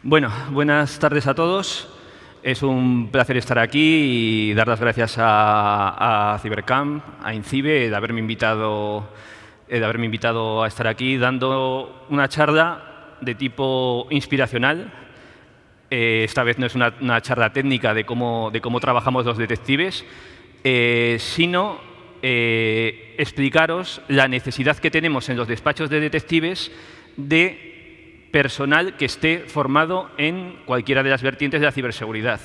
Bueno, buenas tardes a todos. Es un placer estar aquí y dar las gracias a Cybercamp, a INCIBE, de haberme invitado a estar aquí dando una charla de tipo inspiracional. Esta vez no es una charla técnica de cómo trabajamos los detectives, sino explicaros la necesidad que tenemos en los despachos de detectives de personal que esté formado en cualquiera de las vertientes de la ciberseguridad.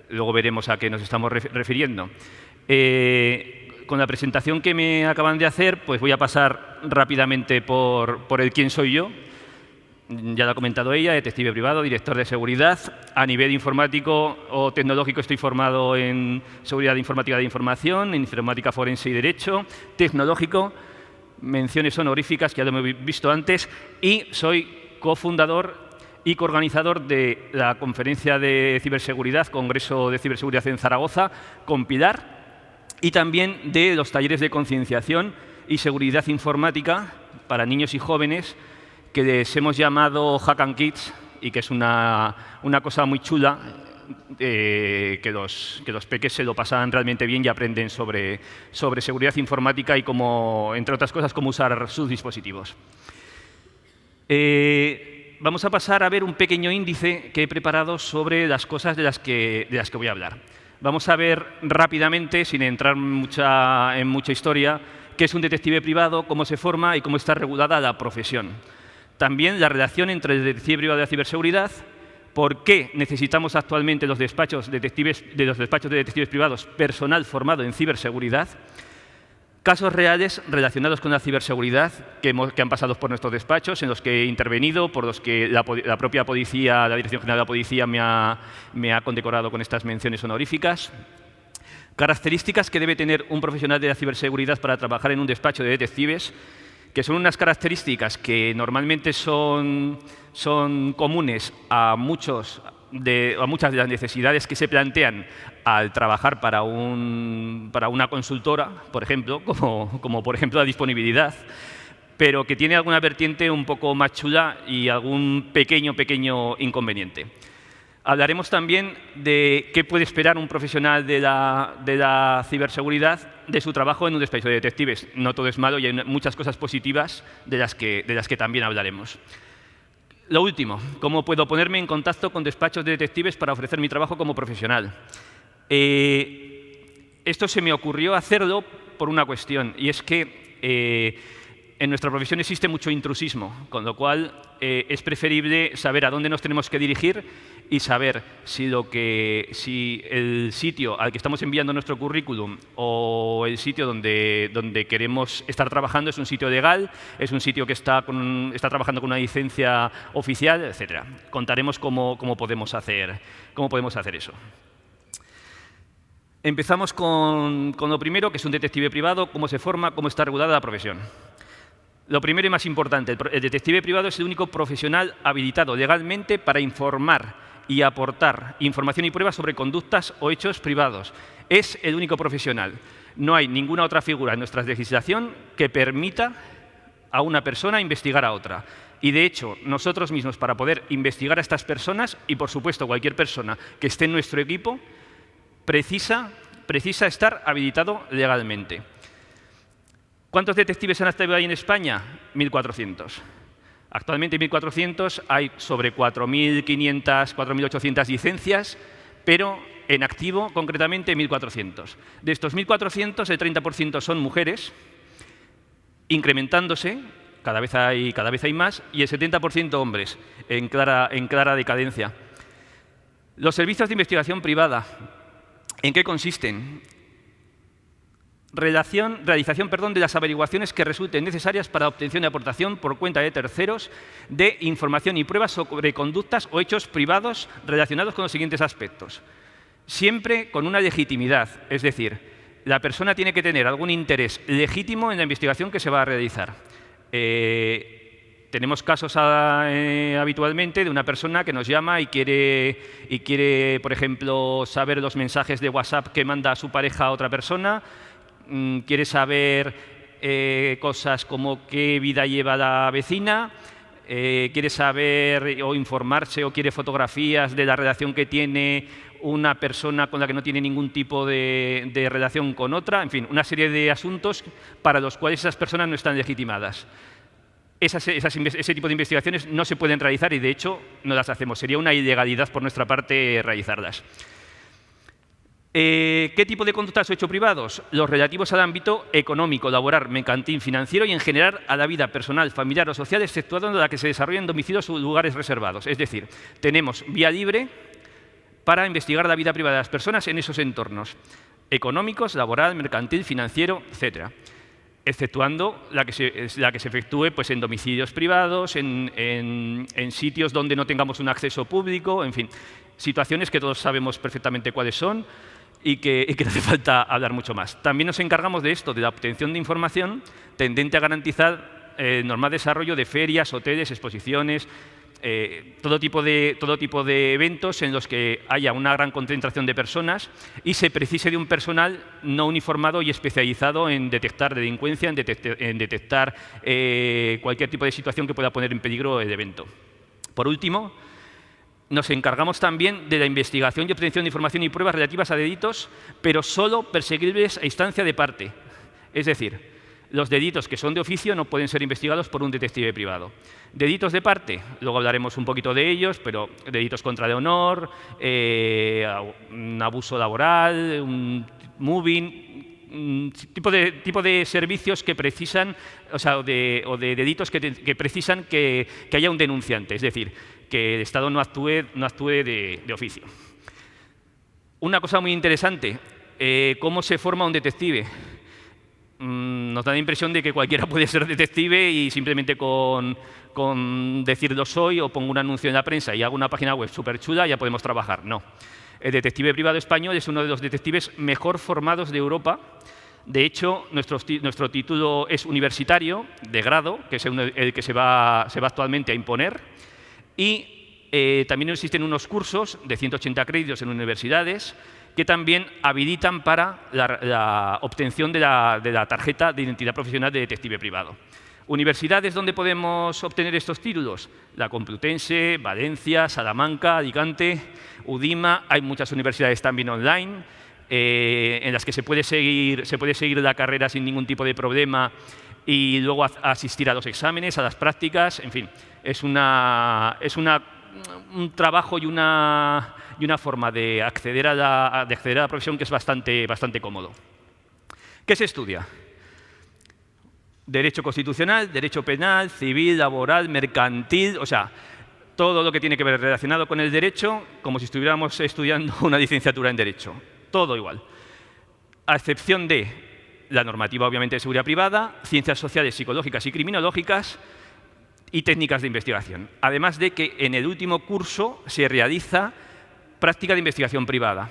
Luego veremos a qué nos estamos refiriendo. Con la presentación que me acaban de hacer, pues voy a pasar rápidamente por el quién soy yo. Ya lo ha comentado ella, detective privado, director de seguridad. A nivel informático o tecnológico estoy formado en seguridad informática de información, en informática forense y derecho. Tecnológico, menciones honoríficas, que ya lo hemos visto antes, y soy cofundador y coorganizador de la conferencia de ciberseguridad, Congreso de Ciberseguridad en Zaragoza, con Pilar, y también de los talleres de concienciación y seguridad informática para niños y jóvenes, que les hemos llamado Hack and Kids, y que es una cosa muy chula, que los peques se lo pasan realmente bien y aprenden sobre seguridad informática y cómo, entre otras cosas, cómo usar sus dispositivos. Vamos a pasar a ver un pequeño índice que he preparado sobre las cosas de las que voy a hablar. Vamos a ver rápidamente, sin entrar en mucha historia, qué es un detective privado, cómo se forma y cómo está regulada la profesión. También la relación entre el detective privado y la ciberseguridad, por qué necesitamos actualmente los despachos de detectives privados personal formado en ciberseguridad, casos reales relacionados con la ciberseguridad que han pasado por nuestros despachos, en los que he intervenido, por los que la propia policía, la Dirección General de la Policía me ha condecorado con estas menciones honoríficas. Características que debe tener un profesional de la ciberseguridad para trabajar en un despacho de detectives, que son unas características que normalmente son comunes a muchas de las necesidades que se plantean al trabajar para una consultora, por ejemplo, como por ejemplo la disponibilidad, pero que tiene alguna vertiente un poco más chula y algún pequeño inconveniente. Hablaremos también de qué puede esperar un profesional de la ciberseguridad de su trabajo en un despacho de detectives. No todo es malo y hay muchas cosas positivas de las que también hablaremos. Lo último, ¿cómo puedo ponerme en contacto con despachos de detectives para ofrecer mi trabajo como profesional? Esto se me ocurrió hacerlo por una cuestión, y es que en nuestra profesión existe mucho intrusismo, con lo cual es preferible saber a dónde nos tenemos que dirigir y saber si el sitio al que estamos enviando nuestro currículum o el sitio donde queremos estar trabajando es un sitio legal, es un sitio que está trabajando con una licencia oficial, etc. Contaremos cómo podemos hacer eso. Empezamos con lo primero, que es un detective privado, cómo se forma, cómo está regulada la profesión. Lo primero y más importante, el detective privado es el único profesional habilitado legalmente para informar y aportar información y pruebas sobre conductas o hechos privados. Es el único profesional. No hay ninguna otra figura en nuestra legislación que permita a una persona investigar a otra. Y, de hecho, nosotros mismos, para poder investigar a estas personas, y, por supuesto, cualquier persona que esté en nuestro equipo, precisa estar habilitado legalmente. ¿Cuántos detectives han estado ahí en España? 1.400. Actualmente 1.400, hay sobre 4.500, 4.800 licencias, pero en activo, concretamente, 1.400. De estos 1.400, el 30% son mujeres, incrementándose, cada vez hay más, y el 70% hombres, en clara decadencia. Los servicios de investigación privada, ¿en qué consisten? Realización de las averiguaciones que resulten necesarias para la obtención y aportación por cuenta de terceros de información y pruebas sobre conductas o hechos privados relacionados con los siguientes aspectos. Siempre con una legitimidad, es decir, la persona tiene que tener algún interés legítimo en la investigación que se va a realizar. Tenemos casos habitualmente de una persona que nos llama y quiere, por ejemplo, saber los mensajes de WhatsApp que manda a su pareja a otra persona, quiere saber cosas como qué vida lleva la vecina, quiere saber o informarse o quiere fotografías de la relación que tiene una persona con la que no tiene ningún tipo de relación con otra, en fin, una serie de asuntos para los cuales esas personas no están legitimadas. Ese tipo de investigaciones no se pueden realizar y, de hecho, no las hacemos. Sería una ilegalidad por nuestra parte realizarlas. ¿Qué tipo de conductas o hechos privados? Los relativos al ámbito económico, laboral, mercantil, financiero y, en general, a la vida personal, familiar o social, exceptuando la que se desarrolla en domicilios o lugares reservados. Es decir, tenemos vía libre para investigar la vida privada de las personas en esos entornos económicos, laboral, mercantil, financiero, etcétera, exceptuando la que se efectúe pues, en domicilios privados, en sitios donde no tengamos un acceso público, en fin, situaciones que todos sabemos perfectamente cuáles son y que no hace falta hablar mucho más. También nos encargamos de esto, de la obtención de información tendente a garantizar el normal desarrollo de ferias, hoteles, exposiciones, todo tipo de eventos en los que haya una gran concentración de personas y se precise de un personal no uniformado y especializado en detectar delincuencia, en detectar cualquier tipo de situación que pueda poner en peligro el evento. Por último, nos encargamos también de la investigación y obtención de información y pruebas relativas a delitos, pero solo perseguibles a instancia de parte. Es decir, los delitos que son de oficio no pueden ser investigados por un detective privado. Delitos de parte, luego hablaremos un poquito de ellos, pero delitos contra el honor, un abuso laboral, un moving, tipo de servicios que precisan, o de delitos que precisan que haya un denunciante, es decir, que el Estado no actúe de oficio. Una cosa muy interesante, ¿cómo se forma un detective? Nos da la impresión de que cualquiera puede ser detective y simplemente con decir lo soy o pongo un anuncio en la prensa y hago una página web súper chula ya podemos trabajar. No. El detective privado español es uno de los detectives mejor formados de Europa. De hecho, nuestro título es universitario, de grado, que es el que se va actualmente a imponer. Y también existen unos cursos de 180 créditos en universidades que también habilitan para la obtención de la tarjeta de identidad profesional de detective privado. ¿Universidades donde podemos obtener estos títulos? La Complutense, Valencia, Salamanca, Alicante, Udima. Hay muchas universidades también online en las que se puede seguir la carrera sin ningún tipo de problema y luego asistir a los exámenes, a las prácticas. En fin, es un trabajo y una forma de acceder a la profesión que es bastante cómodo. ¿Qué se estudia? Derecho constitucional, derecho penal, civil, laboral, mercantil, o sea, todo lo que tiene que ver relacionado con el derecho, como si estuviéramos estudiando una licenciatura en derecho. Todo igual. A excepción de la normativa, obviamente, de seguridad privada, ciencias sociales, psicológicas y criminológicas y técnicas de investigación. Además de que en el último curso se realiza práctica de investigación privada.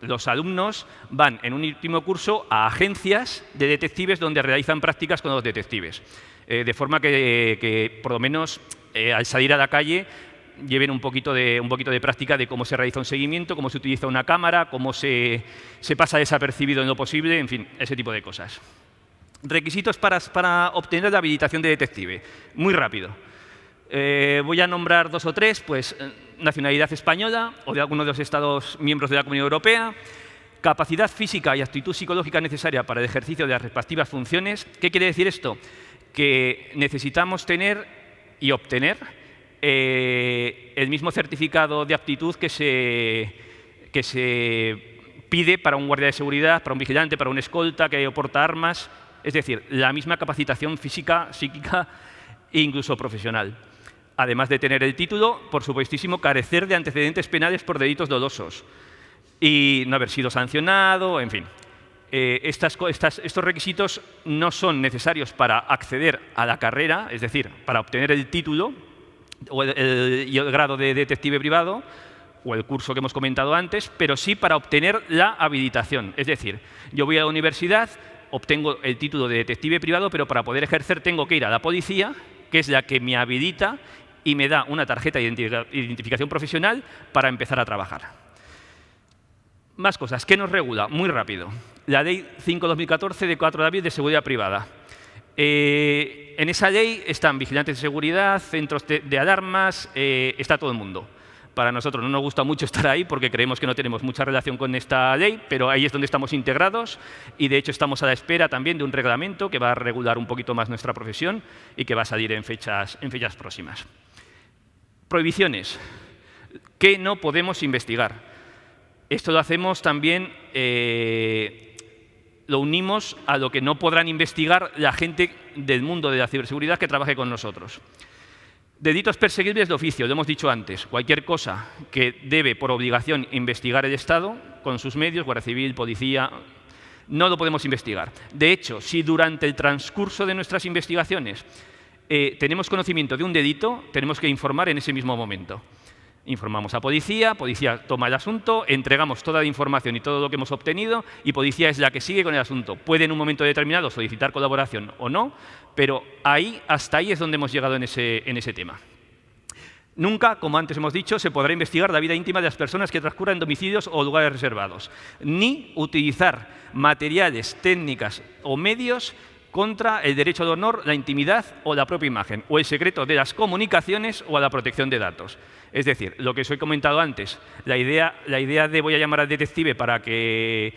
Los alumnos van en un último curso a agencias de detectives donde realizan prácticas con los detectives. De forma que por lo menos, al salir a la calle, lleven un poquito de práctica de cómo se realiza un seguimiento, cómo se utiliza una cámara, cómo se pasa desapercibido en lo posible, en fin, ese tipo de cosas. Requisitos para obtener la habilitación de detective. Muy rápido. Voy a nombrar 2 o 3, pues nacionalidad española o de alguno de los Estados miembros de la Comunidad Europea, capacidad física y actitud psicológica necesaria para el ejercicio de las respectivas funciones. ¿Qué quiere decir esto? Que necesitamos tener y obtener el mismo certificado de aptitud que se pide para un guardia de seguridad, para un vigilante, para un escolta que porta armas, es decir, la misma capacitación física, psíquica e incluso profesional. Además de tener el título, por supuestísimo, carecer de antecedentes penales por delitos dolosos y no haber sido sancionado, en fin. Estos requisitos no son necesarios para acceder a la carrera, es decir, para obtener el título y el grado de detective privado o el curso que hemos comentado antes, pero sí para obtener la habilitación. Es decir, yo voy a la universidad, obtengo el título de detective privado, pero para poder ejercer tengo que ir a la policía, que es la que me habilita y me da una tarjeta de identificación profesional para empezar a trabajar. Más cosas. ¿Qué nos regula? Muy rápido. La Ley 5/2014 de 4 de abril de Seguridad Privada. En esa ley están vigilantes de seguridad, centros de alarmas, está todo el mundo. Para nosotros no nos gusta mucho estar ahí porque creemos que no tenemos mucha relación con esta ley, pero ahí es donde estamos integrados y, de hecho, estamos a la espera también de un reglamento que va a regular un poquito más nuestra profesión y que va a salir en fechas próximas. Prohibiciones. ¿Qué no podemos investigar? Esto lo hacemos también, lo unimos a lo que no podrán investigar la gente del mundo de la ciberseguridad que trabaje con nosotros. Delitos perseguibles de oficio, lo hemos dicho antes. Cualquier cosa que debe, por obligación, investigar el Estado, con sus medios, Guardia Civil, Policía, no lo podemos investigar. De hecho, si durante el transcurso de nuestras investigaciones tenemos conocimiento de un delito, tenemos que informar en ese mismo momento. Informamos a Policía toma el asunto, entregamos toda la información y todo lo que hemos obtenido y Policía es la que sigue con el asunto. Puede en un momento determinado solicitar colaboración o no, pero hasta ahí es donde hemos llegado en ese tema. Nunca, como antes hemos dicho, se podrá investigar la vida íntima de las personas que transcurran en domicilios o lugares reservados, ni utilizar materiales, técnicas o medios contra el derecho al honor, la intimidad o la propia imagen, o el secreto de las comunicaciones o a la protección de datos. Es decir, lo que os he comentado antes, la idea de voy a llamar al detective para que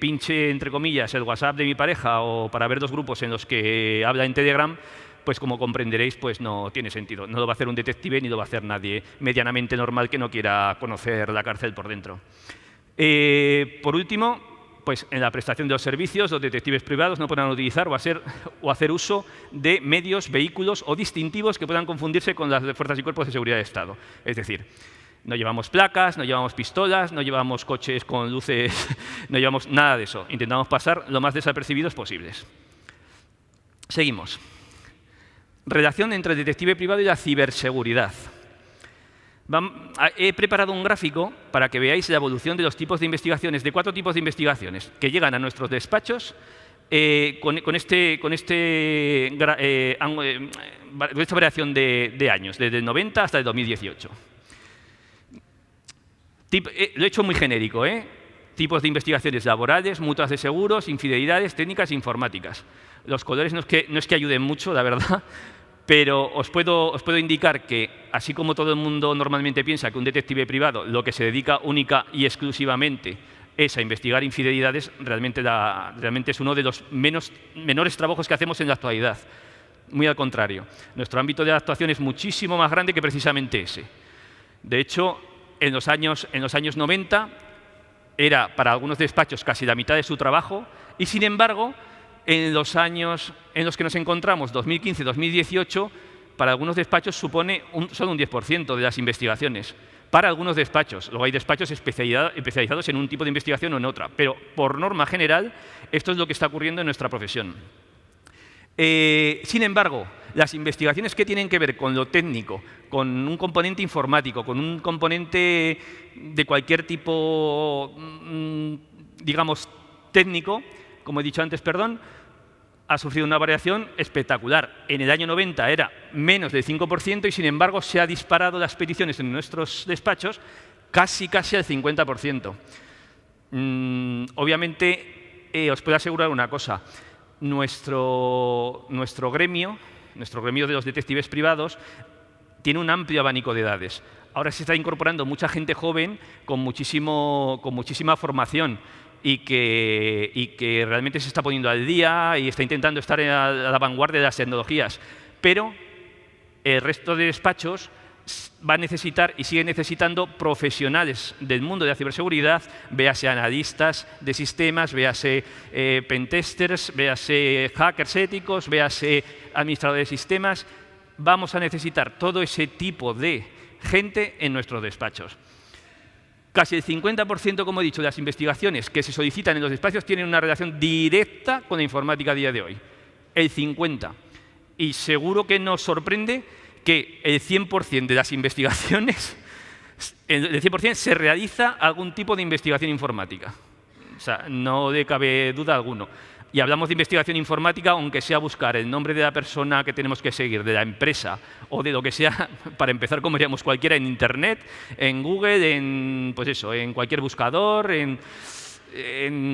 pinche, entre comillas, el WhatsApp de mi pareja o para ver 2 grupos en los que habla en Telegram, pues como comprenderéis, pues no tiene sentido. No lo va a hacer un detective ni lo va a hacer nadie medianamente normal que no quiera conocer la cárcel por dentro. Por último, pues en la prestación de los servicios, los detectives privados no podrán utilizar o hacer uso de medios, vehículos o distintivos que puedan confundirse con las fuerzas y cuerpos de seguridad de Estado. Es decir, no llevamos placas, no llevamos pistolas, no llevamos coches con luces, no llevamos nada de eso. Intentamos pasar lo más desapercibidos posibles. Seguimos. Relación entre el detective privado y la ciberseguridad. He preparado un gráfico para que veáis la evolución de los tipos de investigaciones, de 4 tipos de investigaciones que llegan a nuestros despachos con esta variación de años, desde el 90 hasta el 2018. Lo he hecho muy genérico, tipos de investigaciones laborales, mutuas de seguros, infidelidades, técnicas e informáticas. Los colores no es que ayuden mucho, la verdad, pero os puedo indicar que, así como todo el mundo normalmente piensa que un detective privado lo que se dedica única y exclusivamente es a investigar infidelidades, realmente es uno de los menores trabajos que hacemos en la actualidad. Muy al contrario. Nuestro ámbito de actuación es muchísimo más grande que precisamente ese. De hecho, en los años 90 era para algunos despachos casi la mitad de su trabajo y, sin embargo, en los años en los que nos encontramos, 2015-2018, para algunos despachos supone solo un 10% de las investigaciones. Para algunos despachos. Luego hay despachos especializados en un tipo de investigación o en otra. Pero, por norma general, esto es lo que está ocurriendo en nuestra profesión. Sin embargo, las investigaciones que tienen que ver con lo técnico, con un componente informático, con un componente de cualquier tipo, digamos, técnico, como he dicho antes, ha sufrido una variación espectacular. En el año 90 era menos del 5% y, sin embargo, se ha disparado las peticiones en nuestros despachos casi al 50%. Obviamente, os puedo asegurar una cosa. Nuestro gremio de los detectives privados, tiene un amplio abanico de edades. Ahora se está incorporando mucha gente joven con muchísima formación y que realmente se está poniendo al día y está intentando estar a la vanguardia de las tecnologías. Pero el resto de despachos va a necesitar y sigue necesitando profesionales del mundo de la ciberseguridad, véase analistas de sistemas, véase pentesters, véase hackers éticos, véase administradores de sistemas. Vamos a necesitar todo ese tipo de gente en nuestros despachos. Casi el 50%, como he dicho, de las investigaciones que se solicitan en los despachos tienen una relación directa con la informática a día de hoy. El 50%. Y seguro que nos sorprende que el 100% de las investigaciones, el 100% se realiza algún tipo de investigación informática. O sea, no le cabe duda alguna. Y hablamos de investigación informática, aunque sea buscar el nombre de la persona que tenemos que seguir, de la empresa o de lo que sea, para empezar, como diríamos cualquiera, en Internet, en Google, en cualquier buscador, en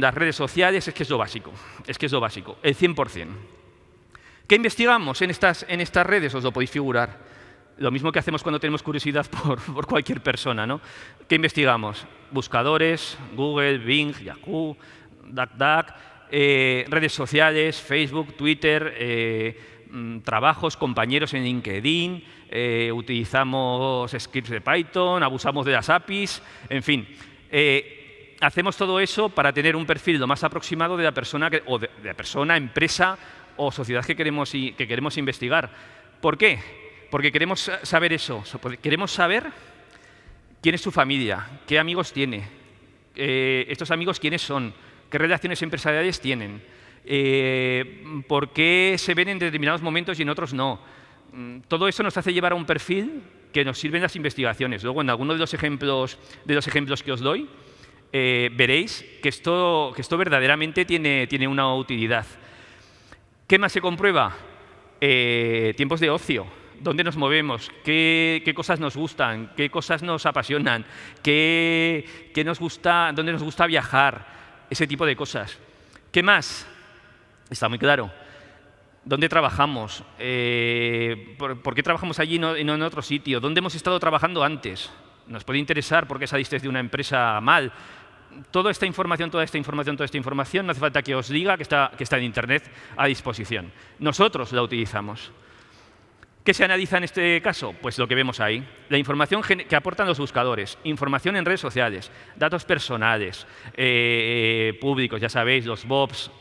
las redes sociales, es que es lo básico. El 100%. ¿Qué investigamos en estas redes? Os lo podéis figurar. Lo mismo que hacemos cuando tenemos curiosidad por cualquier persona, ¿no? ¿Qué investigamos? Buscadores, Google, Bing, Yahoo, DuckDuck, redes sociales, Facebook, Twitter, trabajos, compañeros en LinkedIn, utilizamos scripts de Python, abusamos de las APIs, en fin. Hacemos todo eso para tener un perfil lo más aproximado de la persona, de la persona, empresa o sociedad que queremos investigar. ¿Por qué? Porque queremos saber eso. Queremos saber quién es su familia, qué amigos tiene, estos amigos quiénes son, qué relaciones empresariales tienen, por qué se ven en determinados momentos y en otros no. Todo eso nos hace llevar a un perfil que nos sirve en las investigaciones. Luego, en alguno de los ejemplos que os doy, veréis que esto verdaderamente tiene una utilidad. ¿Qué más se comprueba? Tiempos de ocio. ¿Dónde nos movemos? ¿Qué cosas nos gustan? ¿Qué cosas nos apasionan? ¿Dónde nos gusta viajar? Ese tipo de cosas. ¿Qué más? Está muy claro. ¿Dónde trabajamos? ¿Por qué trabajamos allí y no en otro sitio? ¿Dónde hemos estado trabajando antes? Nos puede interesar por qué salisteis de una empresa mal. Toda esta información, no hace falta que os diga que está en Internet a disposición. Nosotros la utilizamos. ¿Qué se analiza en este caso? Pues lo que vemos ahí. La información que aportan los buscadores, información en redes sociales, datos personales, públicos, ya sabéis, los BOPs,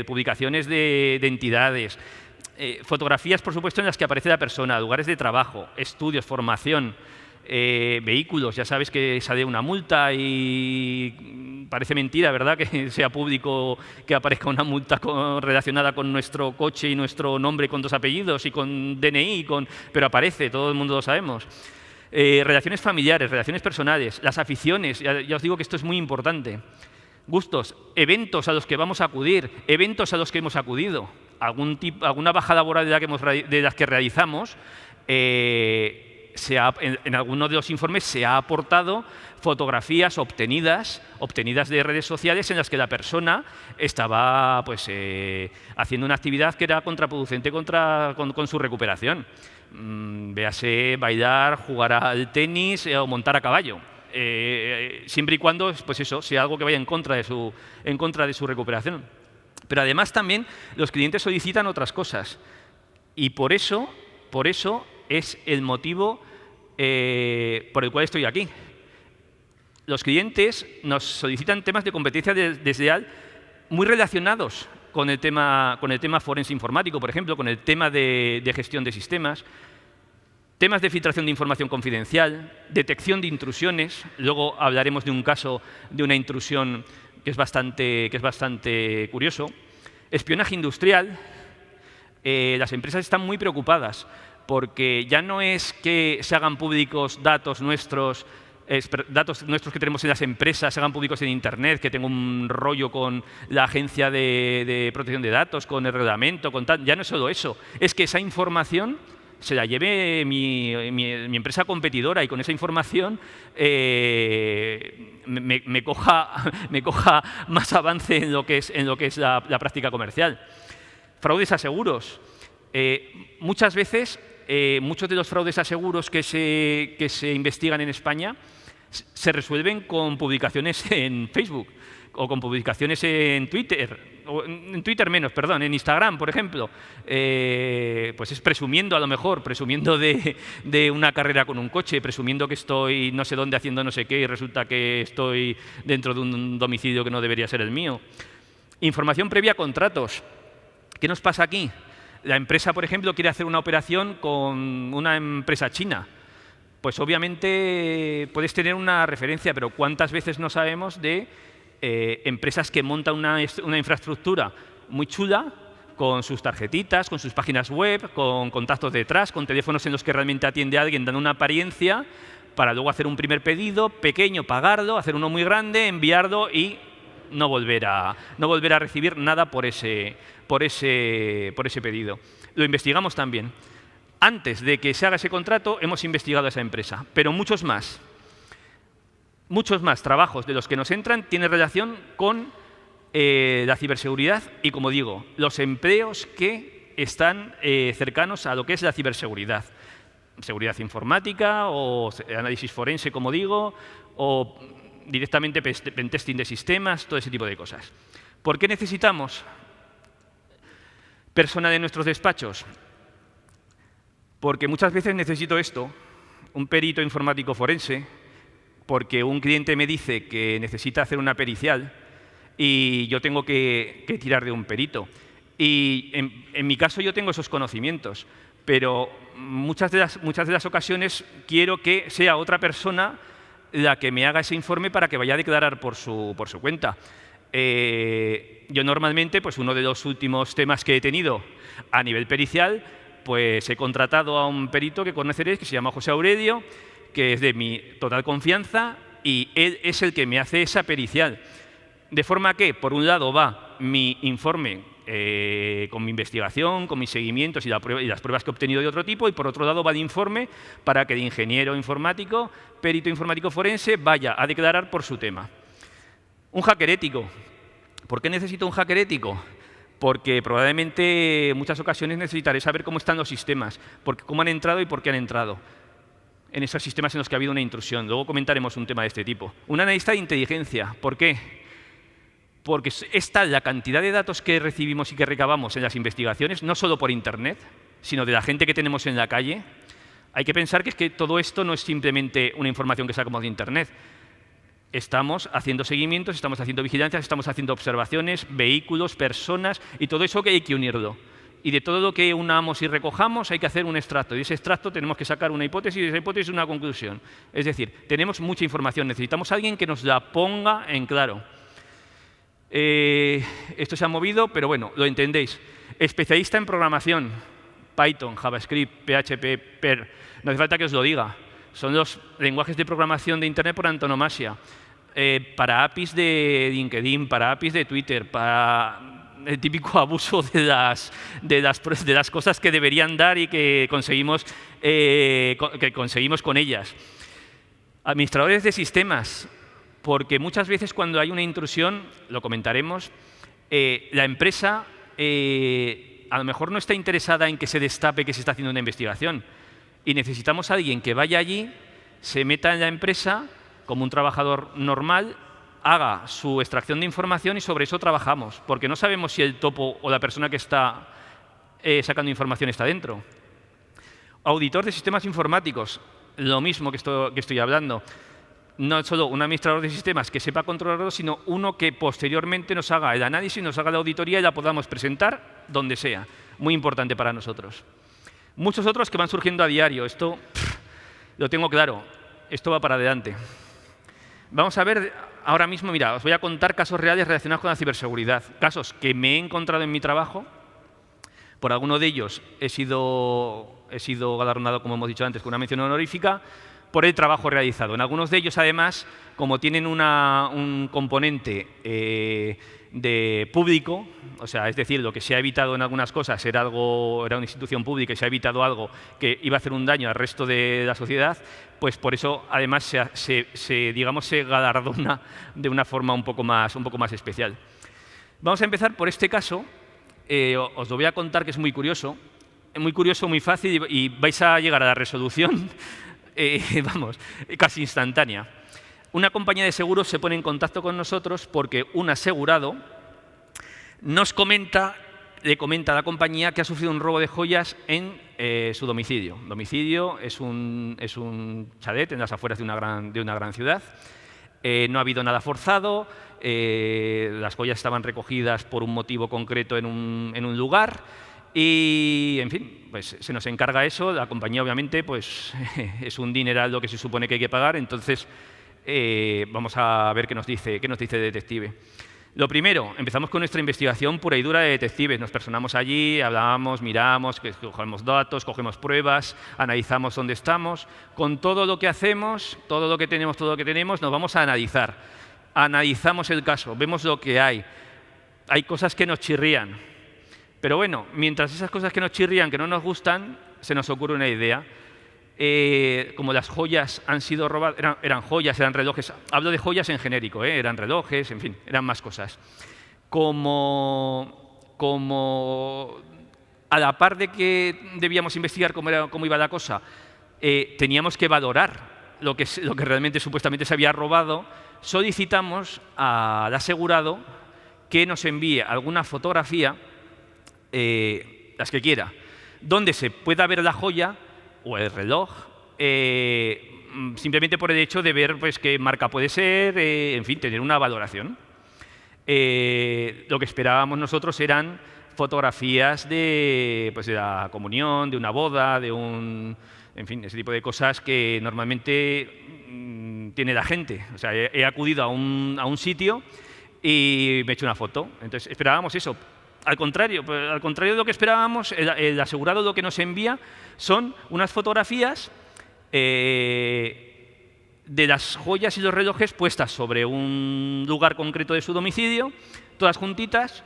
publicaciones de entidades, fotografías, por supuesto, en las que aparece la persona, lugares de trabajo, estudios, formación, vehículos. Ya sabéis que sale una multa y parece mentira, ¿verdad?, que sea público que aparezca una multa relacionada con nuestro coche y nuestro nombre con 2 apellidos y con DNI, pero aparece, todo el mundo lo sabemos. Relaciones familiares, relaciones personales, las aficiones, ya os digo que esto es muy importante. Gustos, eventos a los que vamos a acudir, eventos a los que hemos acudido, alguna baja laboral de las que realizamos. En alguno de los informes se ha aportado fotografías obtenidas de redes sociales en las que la persona estaba haciendo una actividad que era contraproducente con su recuperación. Véase bailar, jugar al tenis o montar a caballo. Siempre y cuando sea algo que vaya en contra de su recuperación. Pero además también los clientes solicitan otras cosas. Y por eso es el motivo por el cual estoy aquí. Los clientes nos solicitan temas de competencia desleal muy relacionados con el tema forense informático, por ejemplo, con el tema de gestión de sistemas, temas de filtración de información confidencial, detección de intrusiones. Luego hablaremos de un caso de una intrusión que es bastante curioso. Espionaje industrial. Las empresas están muy preocupadas porque ya no es que se hagan públicos datos nuestros que tenemos en las empresas, se hagan públicos en Internet, que tengo un rollo con la Agencia de Protección de Datos, con el reglamento, con tal. Ya no es solo eso, es que esa información se la lleve mi empresa competidora y con esa información me coja más avance en lo que es la práctica comercial. Fraudes a seguros. Muchas veces, muchos de los fraudes a seguros que se investigan en España se resuelven con publicaciones en Facebook o con publicaciones en Twitter, o en Twitter menos, perdón, en Instagram, por ejemplo. Pues es presumiendo, a lo mejor, presumiendo de una carrera con un coche, presumiendo que estoy no sé dónde haciendo no sé qué y resulta que estoy dentro de un domicilio que no debería ser el mío. Información previa a contratos. ¿Qué nos pasa aquí? La empresa, por ejemplo, quiere hacer una operación con una empresa china. Pues obviamente puedes tener una referencia, pero ¿cuántas veces no sabemos de empresas que montan una infraestructura muy chula, con sus tarjetitas, con sus páginas web, con contactos detrás, con teléfonos en los que realmente atiende a alguien, dando una apariencia, para luego hacer un primer pedido pequeño, pagarlo, hacer uno muy grande, enviarlo y no volver a recibir nada por ese pedido? Lo investigamos también. Antes de que se haga ese contrato, hemos investigado a esa empresa, pero muchos más trabajos de los que nos entran tienen relación con la ciberseguridad y, como digo, los empleos que están cercanos a lo que es la ciberseguridad. Seguridad informática o análisis forense, como digo, o directamente pentesting de sistemas, todo ese tipo de cosas. ¿Por qué necesitamos personal en nuestros despachos? Porque muchas veces necesito esto, un perito informático forense, porque un cliente me dice que necesita hacer una pericial y yo tengo que tirar de un perito. Y en mi caso yo tengo esos conocimientos, pero muchas de las ocasiones quiero que sea otra persona la que me haga ese informe para que vaya a declarar por su cuenta. Yo normalmente, pues uno de los últimos temas que he tenido a nivel pericial, pues he contratado a un perito que conoceréis, que se llama José Aurelio, que es de mi total confianza, y él es el que me hace esa pericial. De forma que, por un lado, va mi informe con mi investigación, con mis seguimientos y las pruebas que he obtenido de otro tipo, y por otro lado va el informe para que el ingeniero informático, perito informático forense, vaya a declarar por su tema. Un hacker ético. ¿Por qué necesito un hacker ético? Porque probablemente en muchas ocasiones necesitaré saber cómo están los sistemas, cómo han entrado y por qué han entrado en esos sistemas en los que ha habido una intrusión. Luego comentaremos un tema de este tipo. Un analista de inteligencia. ¿Por qué? Porque es tal la cantidad de datos que recibimos y que recabamos en las investigaciones, no solo por Internet, sino de la gente que tenemos en la calle. Hay que pensar que es que todo esto no es simplemente una información que sacamos de Internet. Estamos haciendo seguimientos, estamos haciendo vigilancias, estamos haciendo observaciones, vehículos, personas, y todo eso que hay que unirlo. Y de todo lo que unamos y recojamos hay que hacer un extracto. Y de ese extracto tenemos que sacar una hipótesis y de esa hipótesis una conclusión. Es decir, tenemos mucha información, necesitamos a alguien que nos la ponga en claro. Esto se ha movido, pero bueno, lo entendéis. Especialista en programación, Python, JavaScript, PHP, PER. No hace falta que os lo diga. Son los lenguajes de programación de Internet por antonomasia. Para APIs de LinkedIn, para APIs de Twitter, para el típico abuso de las cosas que deberían dar y que conseguimos con ellas. Administradores de sistemas, porque muchas veces cuando hay una intrusión, lo comentaremos, la empresa a lo mejor no está interesada en que se destape que se está haciendo una investigación y necesitamos a alguien que vaya allí, se meta en la empresa como un trabajador normal, haga su extracción de información y sobre eso trabajamos, porque no sabemos si el topo o la persona que está sacando información está dentro. Auditor de sistemas informáticos, lo mismo que estoy hablando. No solo un administrador de sistemas que sepa controlarlo, sino uno que posteriormente nos haga el análisis, nos haga la auditoría y la podamos presentar donde sea. Muy importante para nosotros. Muchos otros que van surgiendo a diario. Esto lo tengo claro. Esto va para adelante. Vamos a ver ahora mismo, mira, os voy a contar casos reales relacionados con la ciberseguridad. Casos que me he encontrado en mi trabajo. Por alguno de ellos he sido galardonado, como hemos dicho antes, con una mención honorífica por el trabajo realizado. En algunos de ellos, además, como tienen un componente de público, o sea, es decir, lo que se ha evitado en algunas cosas era una institución pública y se ha evitado algo que iba a hacer un daño al resto de la sociedad, pues por eso, además, se galardona de una forma un poco más especial. Vamos a empezar por este caso. Os lo voy a contar, que es muy curioso, muy fácil y vais a llegar a la resolución casi instantánea. Una compañía de seguros se pone en contacto con nosotros porque un asegurado le comenta a la compañía que ha sufrido un robo de joyas en su domicilio. Domicilio es un chalet en las afueras de una gran ciudad. No ha habido nada forzado, las joyas estaban recogidas por un motivo concreto en un lugar. Y, en fin, pues se nos encarga eso. La compañía, obviamente, pues es un dineral lo que se supone que hay que pagar. Entonces, vamos a ver qué nos dice el detective. Lo primero, empezamos con nuestra investigación pura y dura de detectives. Nos personamos allí, hablamos, miramos, cogemos datos, cogemos pruebas, analizamos dónde estamos. Con todo lo que hacemos, todo lo que tenemos, nos vamos a analizar. Analizamos el caso, vemos lo que hay. Hay cosas que nos chirrían. Pero bueno, mientras esas cosas que nos chirrían, que no nos gustan, se nos ocurre una idea. Como las joyas han sido robadas, eran joyas, eran relojes. Hablo de joyas en genérico, eran relojes, en fin, eran más cosas. Como a la par de que debíamos investigar cómo iba la cosa, teníamos que valorar lo que realmente supuestamente se había robado. Solicitamos al asegurado que nos envíe alguna fotografía, las que quiera, donde se pueda ver la joya o el reloj, simplemente por el hecho de ver pues, qué marca puede ser, en fin, tener una valoración. Lo que esperábamos nosotros eran fotografías de la comunión, de una boda, en fin, ese tipo de cosas que normalmente tiene la gente. O sea, he acudido a un sitio y me he hecho una foto. Entonces, esperábamos eso. Al contrario de lo que esperábamos, el asegurado lo que nos envía son unas fotografías de las joyas y los relojes puestas sobre un lugar concreto de su domicilio, todas juntitas.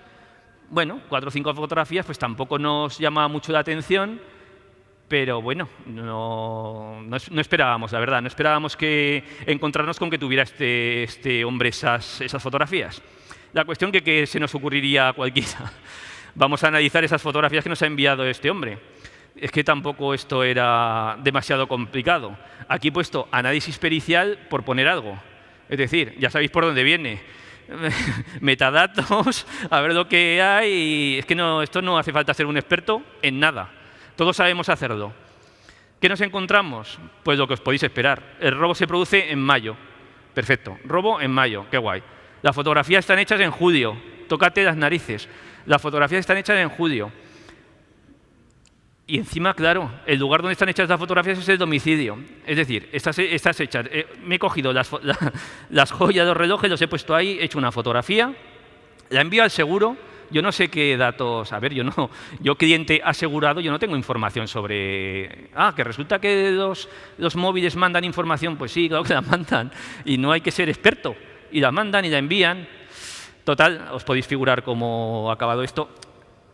Bueno, 4 o 5 fotografías, pues tampoco nos llama mucho la atención, pero bueno, no esperábamos, la verdad, no esperábamos encontrarnos con que tuviera este hombre esas fotografías. La cuestión que se nos ocurriría a cualquiera. Vamos a analizar esas fotografías que nos ha enviado este hombre. Es que tampoco esto era demasiado complicado. Aquí he puesto análisis pericial por poner algo. Es decir, ya sabéis por dónde viene. Metadatos, a ver lo que hay. Y es que esto no hace falta ser un experto en nada. Todos sabemos hacerlo. ¿Qué nos encontramos? Pues lo que os podéis esperar. El robo se produce en mayo. Perfecto. Robo en mayo. Qué guay. Las fotografías están hechas en julio. Tócate las narices. Las fotografías están hechas en julio. Y encima, claro, el lugar donde están hechas las fotografías es el domicilio. Es decir, estas hechas. Me he cogido las joyas, los relojes, los he puesto ahí, he hecho una fotografía, la envío al seguro. Yo no sé qué datos. A ver, yo cliente asegurado, yo no tengo información sobre. Que resulta que los móviles mandan información. Pues sí, claro que la mandan. Y no hay que ser experto. Y la mandan y la envían. Total, os podéis figurar cómo ha acabado esto.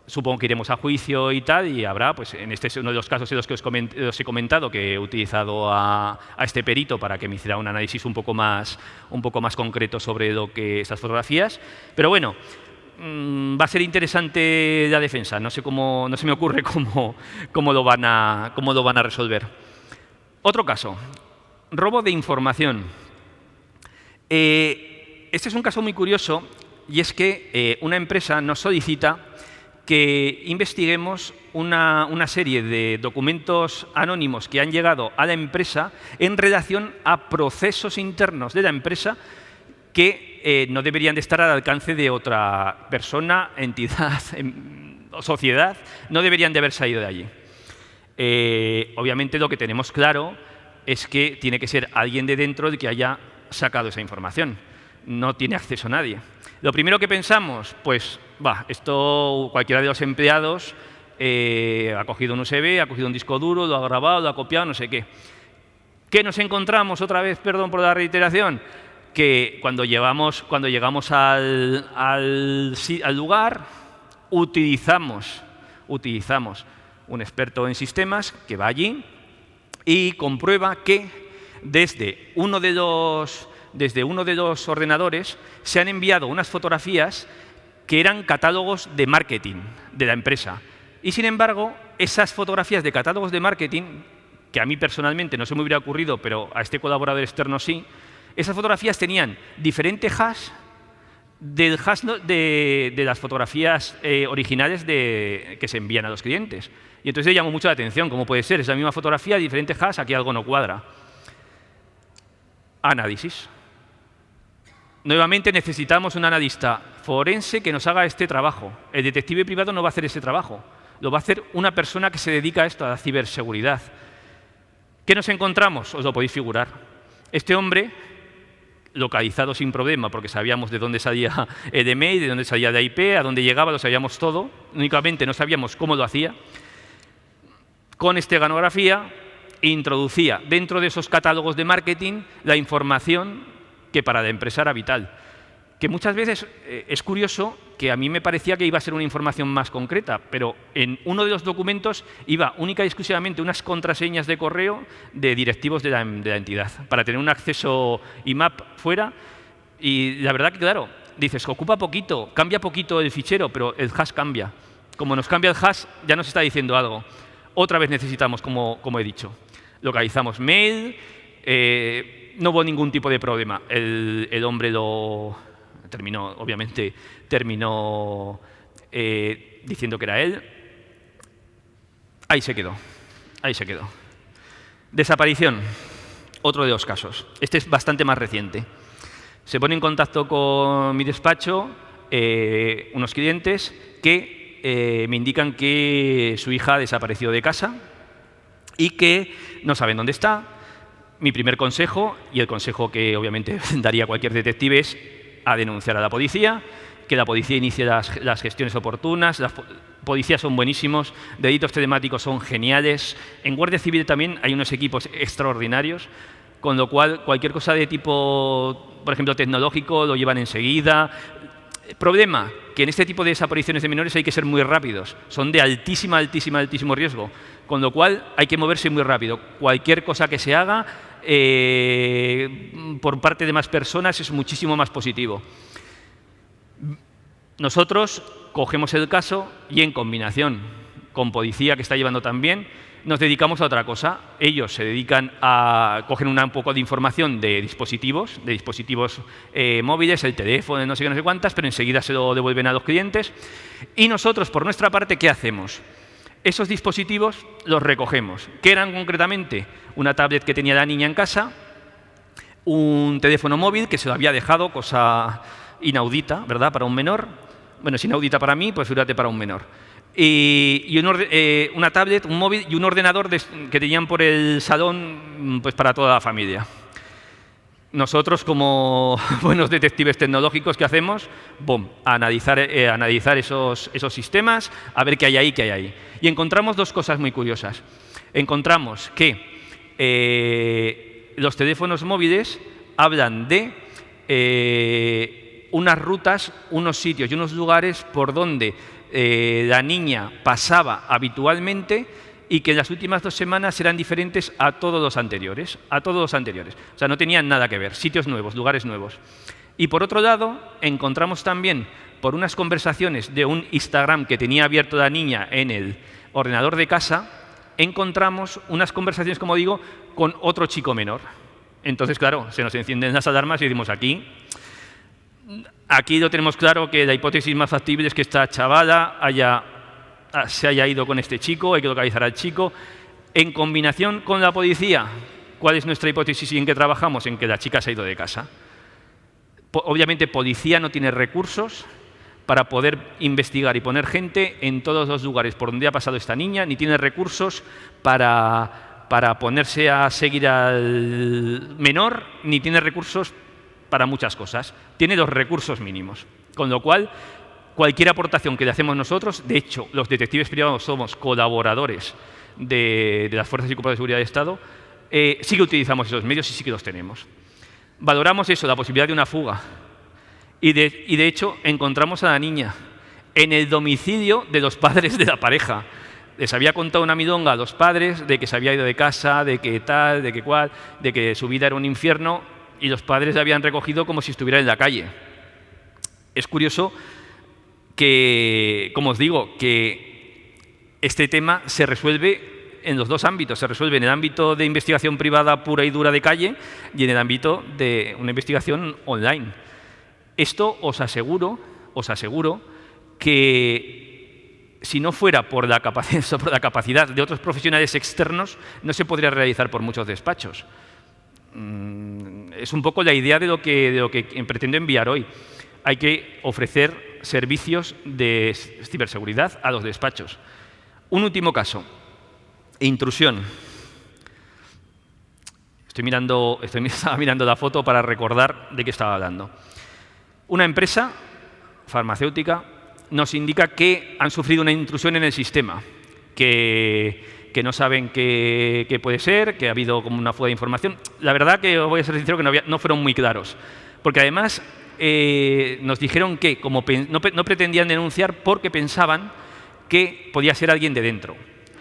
Supongo que iremos a juicio y tal, y habrá, pues en este es uno de los casos en los que os he comentado que he utilizado a este perito para que me hiciera un análisis un poco más concreto sobre estas fotografías. Pero bueno, va a ser interesante la defensa. No se me ocurre cómo lo van a resolver. Otro caso, robo de información. Este es un caso muy curioso, y es que una empresa nos solicita que investiguemos una serie de documentos anónimos que han llegado a la empresa en relación a procesos internos de la empresa que no deberían de estar al alcance de otra persona, entidad o sociedad, no deberían de haber salido de allí. Obviamente lo que tenemos claro es que tiene que ser alguien de dentro el que haya sacado esa información. No tiene acceso nadie. Lo primero que pensamos, pues, esto cualquiera de los empleados ha cogido un USB, ha cogido un disco duro, lo ha grabado, lo ha copiado, no sé qué. ¿Qué nos encontramos otra vez, perdón por la reiteración? Que cuando llegamos al lugar, utilizamos un experto en sistemas que va allí y comprueba que desde uno de los ordenadores se han enviado unas fotografías que eran catálogos de marketing de la empresa. Y sin embargo, esas fotografías de catálogos de marketing, que a mí personalmente no se me hubiera ocurrido, pero a este colaborador externo sí, esas fotografías tenían diferente hash del hash de las fotografías originales que se envían a los clientes. Y entonces le llamó mucho la atención. ¿Cómo puede ser? Es la misma fotografía, diferente hash, aquí algo no cuadra. Análisis. Nuevamente necesitamos un analista forense que nos haga este trabajo. El detective privado no va a hacer ese trabajo. Lo va a hacer una persona que se dedica a esto, a la ciberseguridad. ¿Qué nos encontramos? Os lo podéis figurar. Este hombre, localizado sin problema, porque sabíamos de dónde salía el email, de dónde salía la IP, a dónde llegaba, lo sabíamos todo. Únicamente no sabíamos cómo lo hacía. Con esteganografía introducía dentro de esos catálogos de marketing la información que para la empresa era vital. Que muchas veces es curioso que a mí me parecía que iba a ser una información más concreta, pero en uno de los documentos iba única y exclusivamente unas contraseñas de correo de directivos de la entidad, para tener un acceso IMAP fuera. Y la verdad que, claro, dices, ocupa poquito, cambia poquito el fichero, pero el hash cambia. Como nos cambia el hash, ya nos está diciendo algo. Otra vez necesitamos, como he dicho. Localizamos mail, no hubo ningún tipo de problema. El hombre lo terminó, obviamente, diciendo que era él. Ahí se quedó. Desaparición. Otro de los casos. Este es bastante más reciente. Se pone en contacto con mi despacho unos clientes que me indican que su hija ha desaparecido de casa y que no saben dónde está. Mi primer consejo, y el consejo que obviamente daría cualquier detective, es a denunciar a la policía, que la policía inicie las gestiones oportunas. Las policías son buenísimos, delitos telemáticos son geniales. En Guardia Civil también hay unos equipos extraordinarios, con lo cual cualquier cosa de tipo, por ejemplo, tecnológico, lo llevan enseguida. Problema, que en este tipo de desapariciones de menores hay que ser muy rápidos. Son de altísimo riesgo, con lo cual hay que moverse muy rápido. Cualquier cosa que se haga por parte de más personas es muchísimo más positivo. Nosotros cogemos el caso y, en combinación con policía, que está llevando también, nos dedicamos a otra cosa. Ellos se dedican a coger un poco de información de dispositivos móviles, el teléfono, no sé qué, no sé cuántas, pero enseguida se lo devuelven a los clientes. Y nosotros, por nuestra parte, ¿qué hacemos? Esos dispositivos los recogemos. ¿Qué eran concretamente? Una tablet que tenía la niña en casa, un teléfono móvil que se lo había dejado, cosa inaudita, ¿verdad?, para un menor. Bueno, es inaudita para mí, pues fíjate para un menor. Y una tablet, un móvil y un ordenador que tenían por el salón, pues para toda la familia. Nosotros, como buenos detectives tecnológicos, ¿qué hacemos? ¡Bum! A analizar esos sistemas, a ver qué hay ahí, Y encontramos dos cosas muy curiosas. Encontramos que los teléfonos móviles hablan de unas rutas, unos sitios y unos lugares por donde la niña pasaba habitualmente y que en las últimas 2 semanas eran diferentes a todos los anteriores. O sea, no tenían nada que ver. Sitios nuevos, lugares nuevos. Y por otro lado, encontramos también, por unas conversaciones de un Instagram que tenía abierto la niña en el ordenador de casa, encontramos unas conversaciones, como digo, con otro chico menor. Entonces, claro, se nos encienden las alarmas y decimos, aquí lo tenemos claro, que la hipótesis más factible es que esta chavala se haya ido con este chico, hay que localizar al chico. En combinación con la policía, ¿cuál es nuestra hipótesis y en qué trabajamos? En que la chica se ha ido de casa. Obviamente, policía no tiene recursos para poder investigar y poner gente en todos los lugares por donde ha pasado esta niña, ni tiene recursos para ponerse a seguir al menor, ni tiene recursos para muchas cosas. Tiene los recursos mínimos. Con lo cual, cualquier aportación que le hacemos nosotros, de hecho, los detectives privados somos colaboradores de las Fuerzas y Cuerpos de Seguridad del Estado, sí que utilizamos esos medios y sí que los tenemos. Valoramos eso, la posibilidad de una fuga. Y de hecho, encontramos a la niña en el domicilio de los padres de la pareja. Les había contado una milonga a los padres de que se había ido de casa, de que tal, de que cual, de que su vida era un infierno, y los padres la habían recogido como si estuviera en la calle. Es curioso que, como os digo, que este tema se resuelve en los dos ámbitos. Se resuelve en el ámbito de investigación privada pura y dura de calle y en el ámbito de una investigación online. Esto os aseguro que si no fuera por la capacidad de otros profesionales externos, no se podría realizar por muchos despachos. Es un poco la idea de lo que pretendo enviar hoy. Hay que ofrecer servicios de ciberseguridad a los despachos. Un último caso, intrusión. Estaba mirando la foto para recordar de qué estaba hablando. Una empresa farmacéutica nos indica que han sufrido una intrusión en el sistema, que no saben qué puede ser, que ha habido como una fuga de información. La verdad que os voy a ser sincero que no fueron muy claros, porque además nos dijeron que como no pretendían denunciar porque pensaban que podía ser alguien de dentro,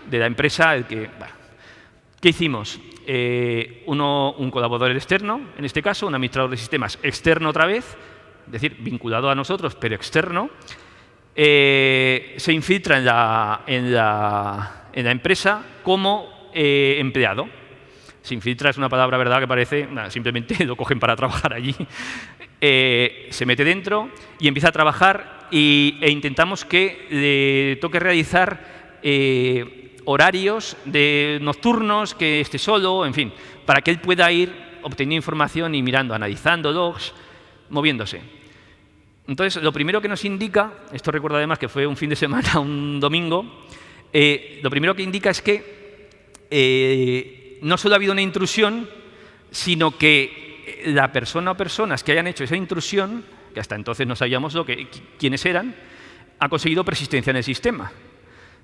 de la empresa. ¿Qué hicimos? Un colaborador externo, en este caso, un administrador de sistemas externo otra vez, es decir, vinculado a nosotros, pero externo, se infiltra en la empresa como empleado. Se infiltra es una palabra, ¿verdad?, que parece, simplemente lo cogen para trabajar allí. Se mete dentro y empieza a trabajar e intentamos que le toque realizar horarios nocturnos, que esté solo, en fin, para que él pueda ir obteniendo información y mirando, analizando logs, moviéndose. Entonces, lo primero que nos indica, esto recuerdo además que fue un fin de semana, un domingo, lo primero que indica es que no solo ha habido una intrusión, sino que la persona o personas que hayan hecho esa intrusión, que hasta entonces no sabíamos quiénes eran, ha conseguido persistencia en el sistema.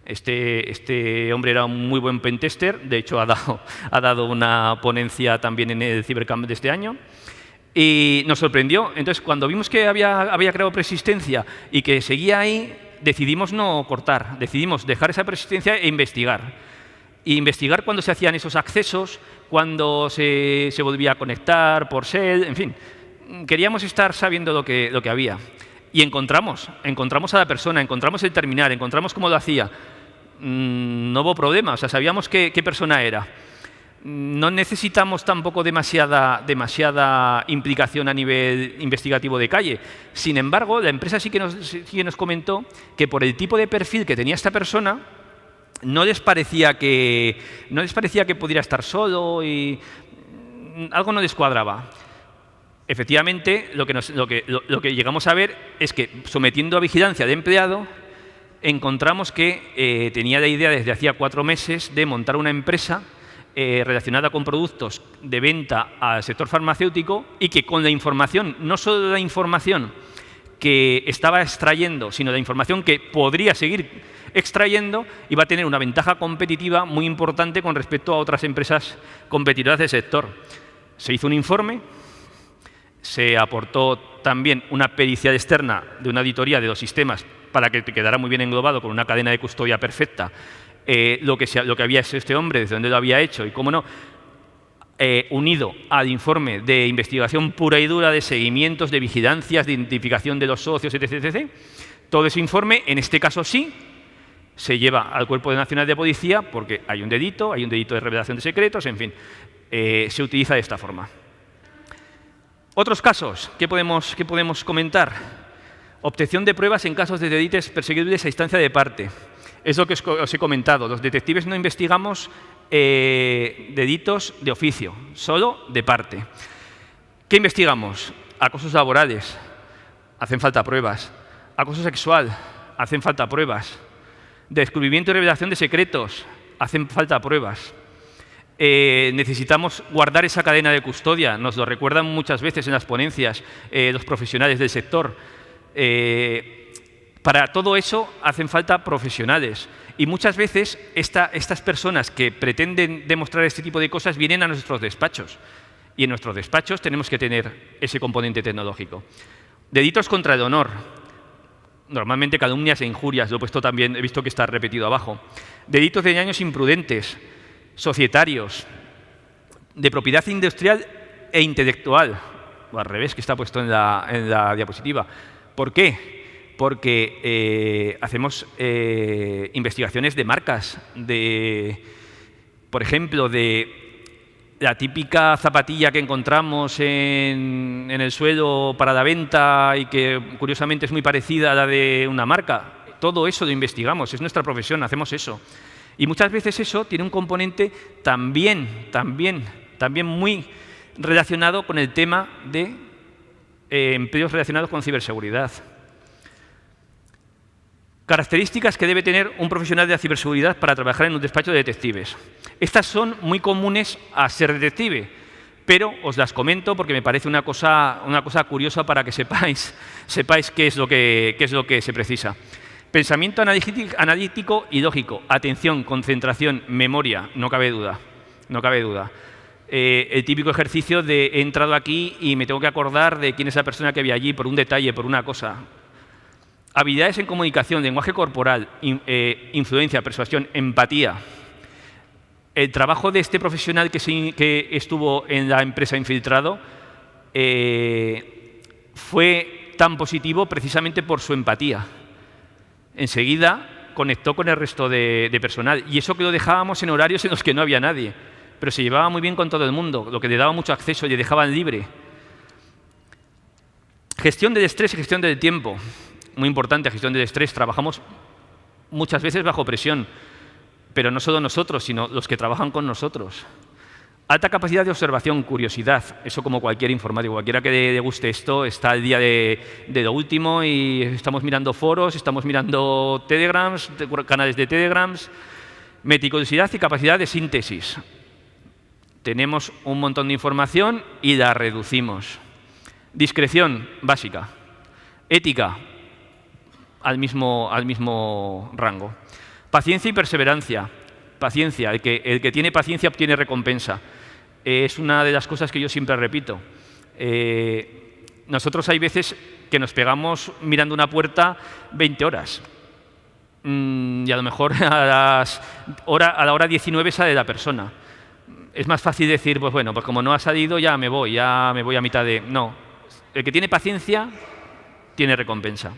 Este hombre era un muy buen pentester, de hecho ha dado una ponencia también en el Cybercamp de este año, y nos sorprendió. Entonces, cuando vimos que había creado persistencia y que seguía ahí, decidimos no cortar, decidimos dejar esa persistencia e investigar. Y investigar cuándo se hacían esos accesos, cuándo se volvía a conectar por shell, en fin. Queríamos estar sabiendo lo que había. Y encontramos a la persona, encontramos el terminal, encontramos cómo lo hacía. No hubo problema, o sea, sabíamos qué persona era. No necesitamos tampoco demasiada implicación a nivel investigativo de calle. Sin embargo, la empresa sí que nos comentó que por el tipo de perfil que tenía esta persona, no les parecía que pudiera estar solo y algo no les cuadraba. Efectivamente, lo que llegamos a ver es que, sometiendo a vigilancia de empleado, encontramos que tenía la idea desde hacía 4 meses de montar una empresa relacionada con productos de venta al sector farmacéutico y que con la información, no solo la información que estaba extrayendo, sino la información que podría seguir extrayendo, iba a tener una ventaja competitiva muy importante con respecto a otras empresas competidoras del sector. Se hizo un informe, se aportó también una pericial externa de una auditoría de los sistemas para que te quedara muy bien englobado con una cadena de custodia perfecta lo que había hecho este hombre, desde dónde lo había hecho y, cómo no, unido al informe de investigación pura y dura, de seguimientos, de vigilancias, de identificación de los socios, etc., etc. Todo ese informe, en este caso sí, se lleva al Cuerpo Nacional de Policía porque hay un delito de revelación de secretos, en fin, se utiliza de esta forma. Otros casos que podemos comentar. Obtención de pruebas en casos de delitos perseguibles a instancia de parte. Es lo que os he comentado. Los detectives no investigamos delitos de oficio, solo de parte. ¿Qué investigamos? Acosos laborales. Hacen falta pruebas. Acoso sexual. Hacen falta pruebas. Descubrimiento y revelación de secretos. Hacen falta pruebas. Necesitamos guardar esa cadena de custodia. Nos lo recuerdan muchas veces en las ponencias los profesionales del sector. Para todo eso hacen falta profesionales. Y muchas veces estas personas que pretenden demostrar este tipo de cosas vienen a nuestros despachos. Y en nuestros despachos tenemos que tener ese componente tecnológico. Delitos contra el honor. Normalmente calumnias e injurias, lo he puesto también, he visto que está repetido abajo. Delitos de daños imprudentes, societarios, de propiedad industrial e intelectual. O al revés, que está puesto en la diapositiva. ¿Por qué? Porque hacemos investigaciones de marcas, por ejemplo, de la típica zapatilla que encontramos en el suelo para la venta y que curiosamente es muy parecida a la de una marca. Todo eso lo investigamos, es nuestra profesión, hacemos eso. Y muchas veces eso tiene un componente también muy relacionado con el tema de empleos relacionados con ciberseguridad. Características que debe tener un profesional de la ciberseguridad para trabajar en un despacho de detectives. Estas son muy comunes a ser detective, pero os las comento porque me parece una cosa curiosa para que sepáis qué es lo que se precisa. Pensamiento analítico y lógico. Atención, concentración, memoria. No cabe duda. No cabe duda. El típico ejercicio de he entrado aquí y me tengo que acordar de quién es la persona que había allí por un detalle, por una cosa. Habilidades en comunicación, lenguaje corporal, influencia, persuasión, empatía. El trabajo de este profesional que estuvo en la empresa infiltrado fue tan positivo precisamente por su empatía. Enseguida conectó con el resto de personal. Y eso que lo dejábamos en horarios en los que no había nadie. Pero se llevaba muy bien con todo el mundo, lo que le daba mucho acceso y le dejaban libre. Gestión del estrés y gestión del tiempo. Muy importante, gestión del estrés. Trabajamos muchas veces bajo presión. Pero no solo nosotros, sino los que trabajan con nosotros. Alta capacidad de observación, curiosidad. Eso como cualquier informático. Cualquiera que le guste esto está al día de lo último y estamos mirando foros, estamos mirando telegrams, canales de telegrams. Meticulosidad y capacidad de síntesis. Tenemos un montón de información y la reducimos. Discreción básica. Ética al mismo rango. Paciencia y perseverancia. Paciencia. El que tiene paciencia obtiene recompensa. Es una de las cosas que yo siempre repito. Nosotros hay veces que nos pegamos mirando una puerta 20 horas. Y a lo mejor a la hora 19 sale la persona. Es más fácil decir, pues bueno, pues como no ha salido ya me voy a mitad de... No. El que tiene paciencia tiene recompensa.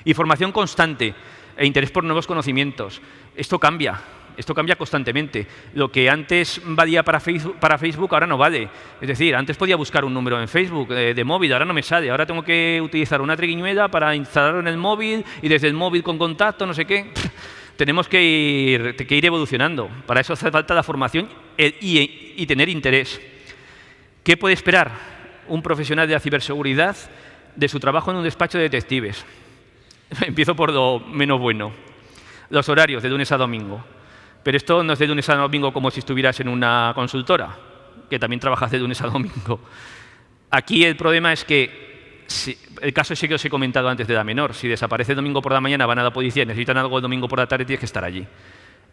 Y formación constante e interés por nuevos conocimientos. Esto cambia constantemente. Lo que antes valía para Facebook ahora no vale. Es decir, antes podía buscar un número en Facebook de móvil, ahora no me sale. Ahora tengo que utilizar una triquiñuela para instalarlo en el móvil y desde el móvil con contacto, no sé qué. Tenemos que ir evolucionando. Para eso hace falta la formación y tener interés. ¿Qué puede esperar un profesional de la ciberseguridad de su trabajo en un despacho de detectives? Empiezo por lo menos bueno. Los horarios de lunes a domingo. Pero esto no es de lunes a domingo como si estuvieras en una consultora, que también trabajas de lunes a domingo. Aquí el problema es que, el caso ese que os he comentado antes de la menor, si desaparece el domingo por la mañana, van a la policía, necesitan algo el domingo por la tarde, tienes que estar allí.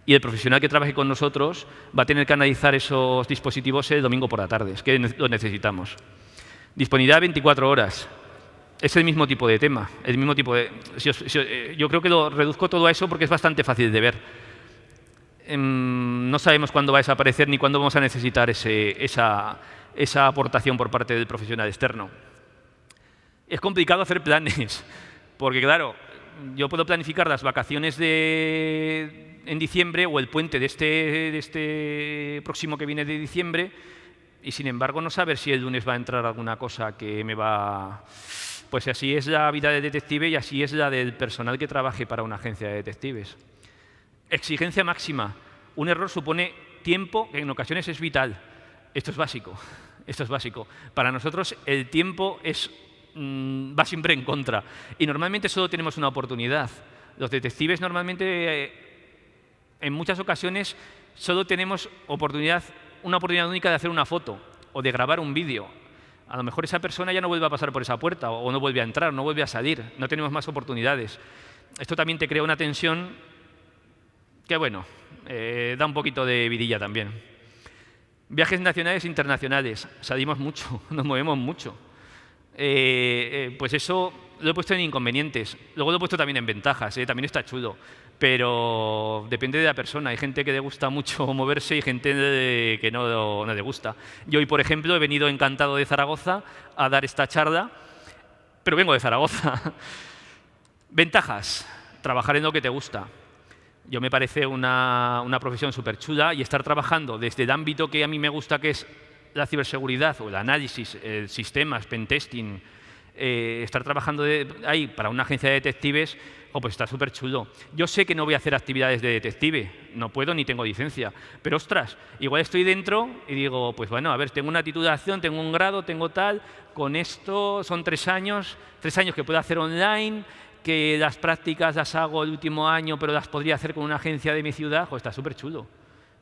Y el profesional que trabaje con nosotros va a tener que analizar esos dispositivos el domingo por la tarde, es que lo necesitamos. Disponibilidad 24 horas. Es el mismo tipo de tema, el mismo tipo de... Yo creo que lo reduzco todo a eso porque es bastante fácil de ver. No sabemos cuándo va a desaparecer ni cuándo vamos a necesitar esa aportación por parte del profesional externo. Es complicado hacer planes, porque claro, yo puedo planificar las vacaciones en diciembre o el puente de este próximo que viene de diciembre y sin embargo no saber si el lunes va a entrar alguna cosa que me va... Pues así es la vida del detective y así es la del personal que trabaje para una agencia de detectives. Exigencia máxima. Un error supone tiempo que en ocasiones es vital. Esto es básico. Esto es básico. Para nosotros el tiempo va siempre en contra. Y normalmente solo tenemos una oportunidad. Los detectives normalmente, en muchas ocasiones, solo tenemos una oportunidad única de hacer una foto o de grabar un vídeo. A lo mejor esa persona ya no vuelve a pasar por esa puerta o no vuelve a entrar, no vuelve a salir. No tenemos más oportunidades. Esto también te crea una tensión que, bueno, da un poquito de vidilla también. Viajes nacionales e internacionales. Salimos mucho, nos movemos mucho. Pues eso lo he puesto en inconvenientes. Luego lo he puesto también en ventajas, también está chulo. Pero depende de la persona. Hay gente que le gusta mucho moverse y gente que no le gusta. Yo hoy, por ejemplo, he venido encantado de Zaragoza a dar esta charla, pero vengo de Zaragoza. Ventajas. Trabajar en lo que te gusta. Yo me parece una profesión súper chula y estar trabajando desde el ámbito que a mí me gusta, que es la ciberseguridad o el análisis, sistemas, pentesting, estar trabajando ahí para una agencia de detectives, pues está súper chulo. Yo sé que no voy a hacer actividades de detective, no puedo ni tengo licencia, pero ostras, igual estoy dentro y digo, pues bueno, a ver, tengo una titulación, tengo un grado, tengo tal, con esto son 3 años que puedo hacer online, que las prácticas las hago el último año, pero las podría hacer con una agencia de mi ciudad, pues está súper chulo.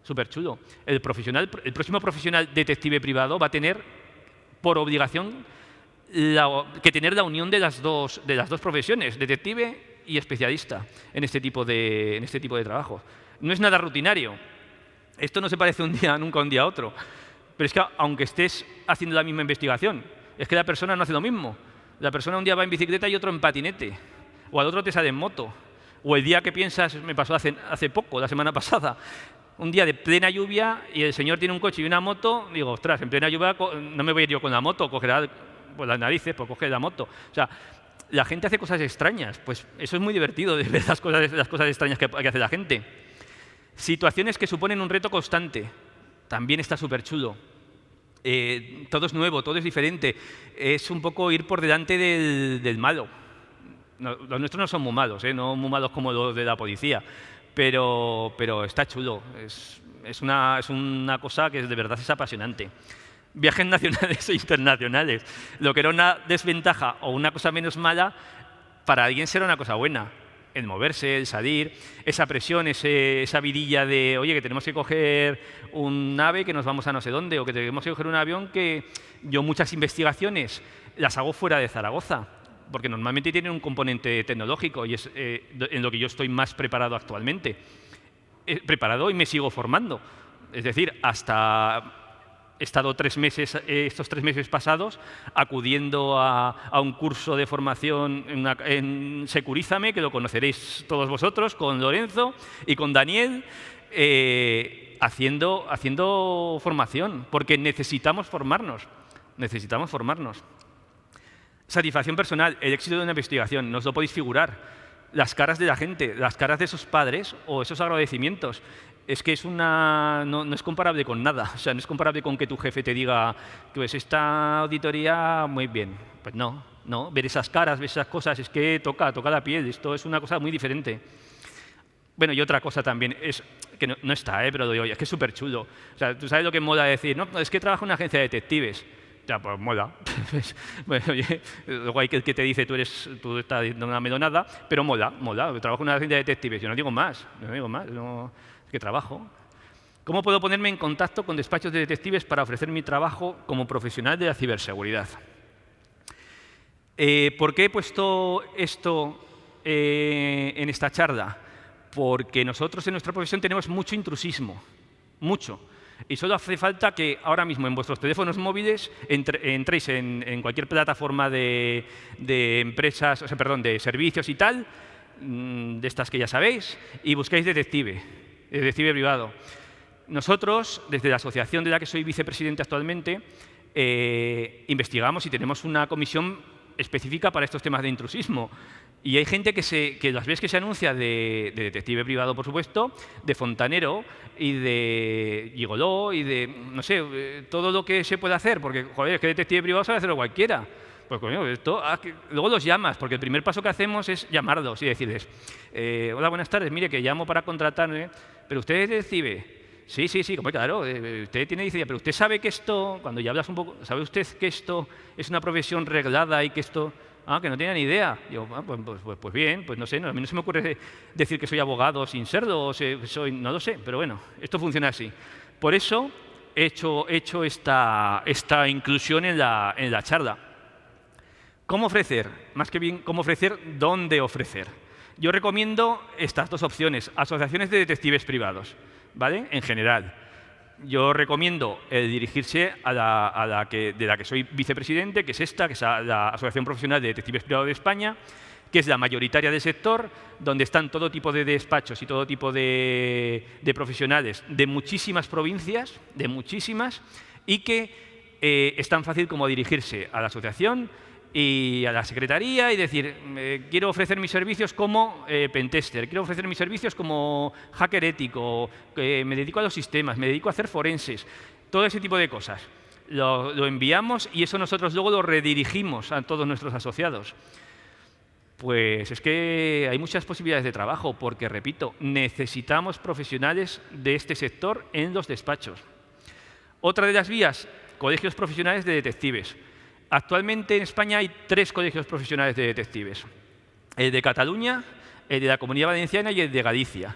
Súper chulo. El próximo profesional detective privado va a tener, por obligación, que tener la unión de las dos profesiones, detective y especialista, en este tipo de trabajo. No es nada rutinario. Esto no se parece nunca un día a otro. Pero es que aunque estés haciendo la misma investigación, es que la persona no hace lo mismo. La persona un día va en bicicleta y otro en patinete. O al otro te sale en moto. O el día que piensas, me pasó hace poco, la semana pasada, un día de plena lluvia y el señor tiene un coche y una moto, digo, ostras, en plena lluvia no me voy a ir yo con la moto, cogerá pues las narices, pues coger la moto. O sea, La gente hace cosas extrañas, pues eso es muy divertido de ver las cosas extrañas que hace la gente. Situaciones que suponen un reto constante, también está súper chulo. Todo es nuevo, todo es diferente. Es un poco ir por delante del malo. No, los nuestros no son muy malos, no muy malos como los de la policía, pero está chulo. Es una cosa que de verdad es apasionante. Viajes nacionales e internacionales. Lo que era una desventaja o una cosa menos mala, para alguien será una cosa buena. El moverse, el salir, esa presión, esa vidilla de, oye, que tenemos que coger un ave que nos vamos a no sé dónde, o que tenemos que coger un avión que yo muchas investigaciones las hago fuera de Zaragoza, porque normalmente tienen un componente tecnológico y es en lo que yo estoy más preparado actualmente. Preparado y me sigo formando. Es decir, he estado estos 3 meses pasados acudiendo a un curso de formación en Securízame, que lo conoceréis todos vosotros, con Lorenzo y con Daniel, haciendo formación, porque necesitamos formarnos. Necesitamos formarnos. Satisfacción personal, el éxito de una investigación, no os lo podéis figurar. Las caras de la gente, las caras de esos padres o esos agradecimientos. Es que no es comparable con nada. O sea, no es comparable con que tu jefe te diga, pues esta auditoría muy bien. Pues no. Ver esas caras, ver esas cosas, es que toca la piel. Esto es una cosa muy diferente. Bueno, y otra cosa también, es que no está, pero lo digo, es que es súper chulo. O sea, tú sabes lo que mola decir, no, es que trabajo en una agencia de detectives. Ya, pues mola. Bueno, oye, luego hay que te dice, tú estás diciendo una melonada, pero mola. Trabajo en una agencia de detectives. Yo no digo más. Es que trabajo. ¿Cómo puedo ponerme en contacto con despachos de detectives para ofrecer mi trabajo como profesional de la ciberseguridad? ¿Por qué he puesto esto en esta charla? Porque nosotros en nuestra profesión tenemos mucho intrusismo, mucho. Y solo hace falta que ahora mismo en vuestros teléfonos móviles entréis en cualquier plataforma de empresas, o sea, perdón, de servicios y tal, de estas que ya sabéis, y buscáis detective privado. Nosotros, desde la asociación de la que soy vicepresidente actualmente, investigamos y tenemos una comisión específica para estos temas de intrusismo. Y hay gente que las ves que se anuncia de detective privado, por supuesto, de fontanero y de gigoló y de, no sé, todo lo que se puede hacer, porque, joder, es que detective privado sabe hacerlo cualquiera. Pues coño, luego los llamas, porque el primer paso que hacemos es llamarlos y decirles, hola, buenas tardes, mire, que llamo para contratarme, pero usted es detective. Sí, como claro, usted tiene licencia, pero usted sabe que esto, cuando ya hablas un poco, ¿sabe usted que esto es una profesión reglada y que esto, que no tenía ni idea? Yo, pues bien, pues no sé, a mí no se me ocurre decir que soy abogado sin serlo, no lo sé, pero bueno, esto funciona así. Por eso he hecho esta inclusión en la charla. ¿Cómo ofrecer? Más que bien, ¿cómo ofrecer? ¿Dónde ofrecer? Yo recomiendo estas dos opciones, asociaciones de detectives privados, ¿vale? En general. Yo recomiendo dirigirse de la que soy vicepresidente, que es esta, que es la Asociación Profesional de Detectives Privados de España, que es la mayoritaria del sector, donde están todo tipo de despachos y todo tipo de profesionales de muchísimas provincias, y que es tan fácil como dirigirse a la asociación y a la secretaría y decir, quiero ofrecer mis servicios como pentester, quiero ofrecer mis servicios como hacker ético, me dedico a los sistemas, me dedico a hacer forenses, todo ese tipo de cosas. Lo enviamos y eso nosotros luego lo redirigimos a todos nuestros asociados. Pues es que hay muchas posibilidades de trabajo porque, repito, necesitamos profesionales de este sector en los despachos. Otra de las vías, colegios profesionales de detectives. Actualmente en España hay 3 colegios profesionales de detectives. El de Cataluña, el de la Comunidad Valenciana y el de Galicia.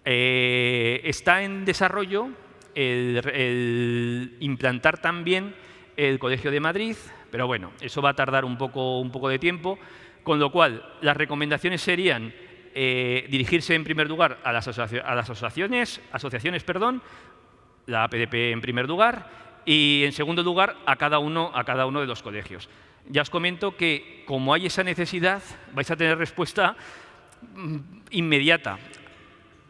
Está en desarrollo el implantar también el Colegio de Madrid, pero bueno, eso va a tardar un poco de tiempo, con lo cual las recomendaciones serían dirigirse en primer lugar a las asociaciones, la APDP en primer lugar, y en segundo lugar a cada uno de los colegios. Ya os comento que como hay esa necesidad, vais a tener respuesta inmediata.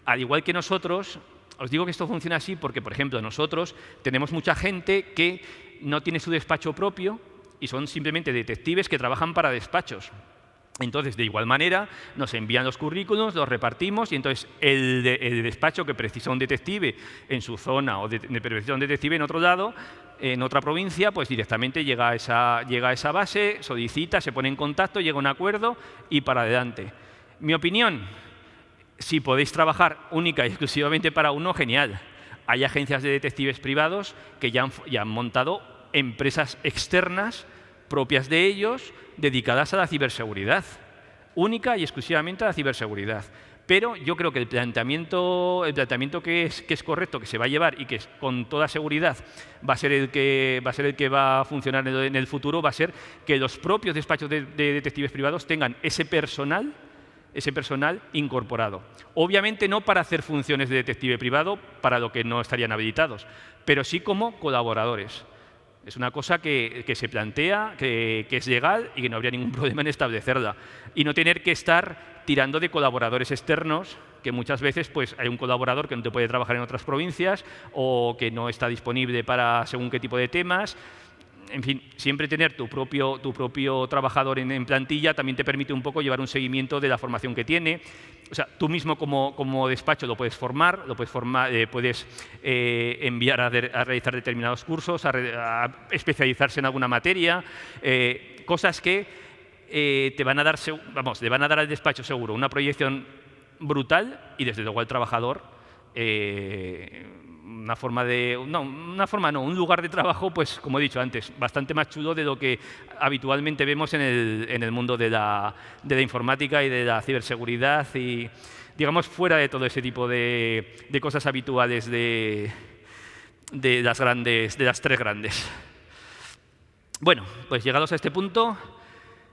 Al igual que nosotros, os digo que esto funciona así porque, por ejemplo, nosotros tenemos mucha gente que no tiene su despacho propio y son simplemente detectives que trabajan para despachos. Entonces, de igual manera, nos envían los currículums, los repartimos y entonces el despacho que precisa un detective en su zona o precisa un detective en otro lado, en otra provincia, pues directamente llega a esa base, solicita, se pone en contacto, llega a un acuerdo y para adelante. Mi opinión, si podéis trabajar única y exclusivamente para uno, genial. Hay agencias de detectives privados que ya han montado empresas externas propias de ellos, dedicadas a la ciberseguridad, única y exclusivamente a la ciberseguridad. Pero yo creo que el planteamiento que es correcto, que se va a llevar y que con toda seguridad va a ser el que va a funcionar en el futuro, va a ser que los propios despachos de detectives privados tengan ese personal incorporado. Obviamente no para hacer funciones de detective privado, para lo que no estarían habilitados, pero sí como colaboradores. Es una cosa que se plantea, que es legal y que no habría ningún problema en establecerla. Y no tener que estar tirando de colaboradores externos, que muchas veces pues, hay un colaborador que no te puede trabajar en otras provincias o que no está disponible para según qué tipo de temas. En fin, siempre tener tu propio trabajador en plantilla también te permite un poco llevar un seguimiento de la formación que tiene. O sea, tú mismo como despacho lo puedes formar, puedes enviar a realizar determinados cursos, a especializarse en alguna materia, cosas que le van a dar al despacho seguro una proyección brutal y desde luego al trabajador un lugar de trabajo, pues como he dicho antes, bastante más chulo de lo que habitualmente vemos en el mundo de la informática y de la ciberseguridad y, digamos, fuera de todo ese tipo de cosas habituales de las tres grandes. Bueno, pues llegados a este punto,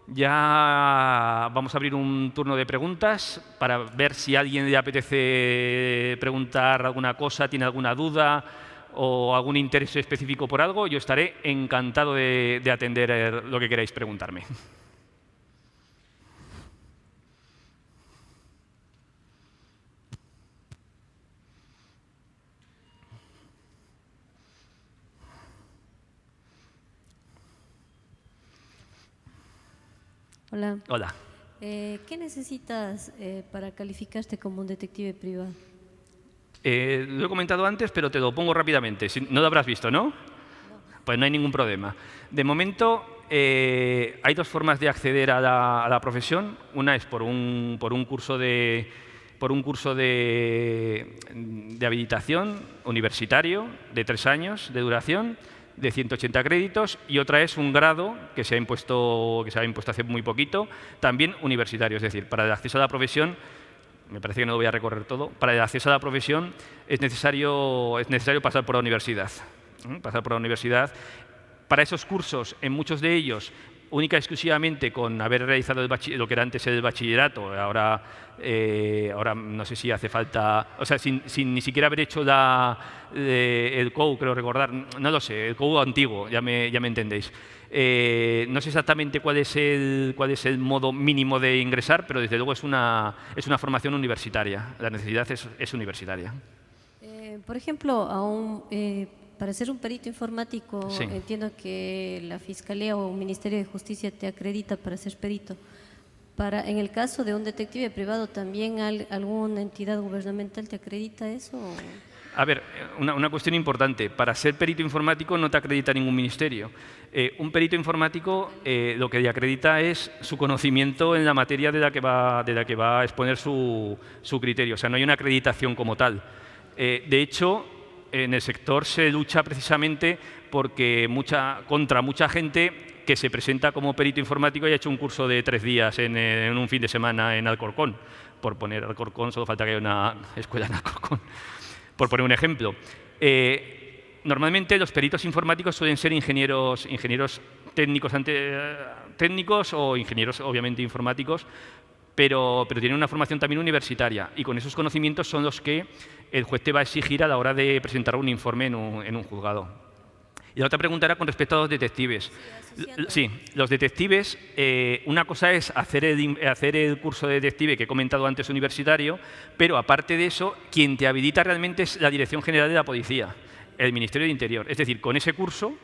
ya vamos a abrir un turno de preguntas para ver si a alguien le apetece preguntar alguna cosa, tiene alguna duda o algún interés específico por algo. Yo estaré encantado de atender lo que queráis preguntarme. Hola. Hola. ¿Qué necesitas para calificarte como un detective privado? Lo he comentado antes, pero te lo pongo rápidamente. No lo habrás visto, ¿no? No. Pues no hay ningún problema. De momento, hay dos formas de acceder a la profesión. Una es por un curso de habilitación universitario de 3 años de duración, de 180 créditos, y otra es un grado que se ha impuesto hace muy poquito, también universitario. Es decir, para el acceso a la profesión, me parece que no lo voy a recorrer todo, para el acceso a la profesión es necesario pasar por la universidad. Pasar por la universidad. Para esos cursos, en muchos de ellos, única y exclusivamente con haber realizado lo que era antes el bachillerato, ahora no sé si hace falta, o sea, sin ni siquiera haber hecho el COU, creo recordar, no lo sé, el COU antiguo, ya me entendéis. No sé exactamente cuál es el modo mínimo de ingresar, pero desde luego es una formación universitaria, la necesidad es universitaria. Por ejemplo, para ser un perito informático, Sí. entiendo que la Fiscalía o Ministerio de Justicia te acredita para ser perito. En el caso de un detective privado, ¿también alguna entidad gubernamental te acredita eso? A ver, una cuestión importante. Para ser perito informático no te acredita ningún ministerio. Un perito informático lo que le acredita es su conocimiento en la materia de la que va a exponer su criterio. O sea, no hay una acreditación como tal. De hecho, en el sector se lucha precisamente porque contra mucha gente que se presenta como perito informático y ha hecho un curso de 3 días en un fin de semana en Alcorcón. Por poner Alcorcón, solo falta que haya una escuela en Alcorcón. Por poner un ejemplo. Normalmente los peritos informáticos suelen ser ingenieros técnicos o ingenieros obviamente informáticos, pero tienen una formación también universitaria y con esos conocimientos son los que el juez te va a exigir a la hora de presentar un informe en un juzgado. Y la otra pregunta era con respecto a los detectives. Sí, los detectives, una cosa es hacer el curso de detective que he comentado antes universitario, pero aparte de eso, quien te habilita realmente es la Dirección General de la Policía, el Ministerio de Interior. Es decir, con ese curso,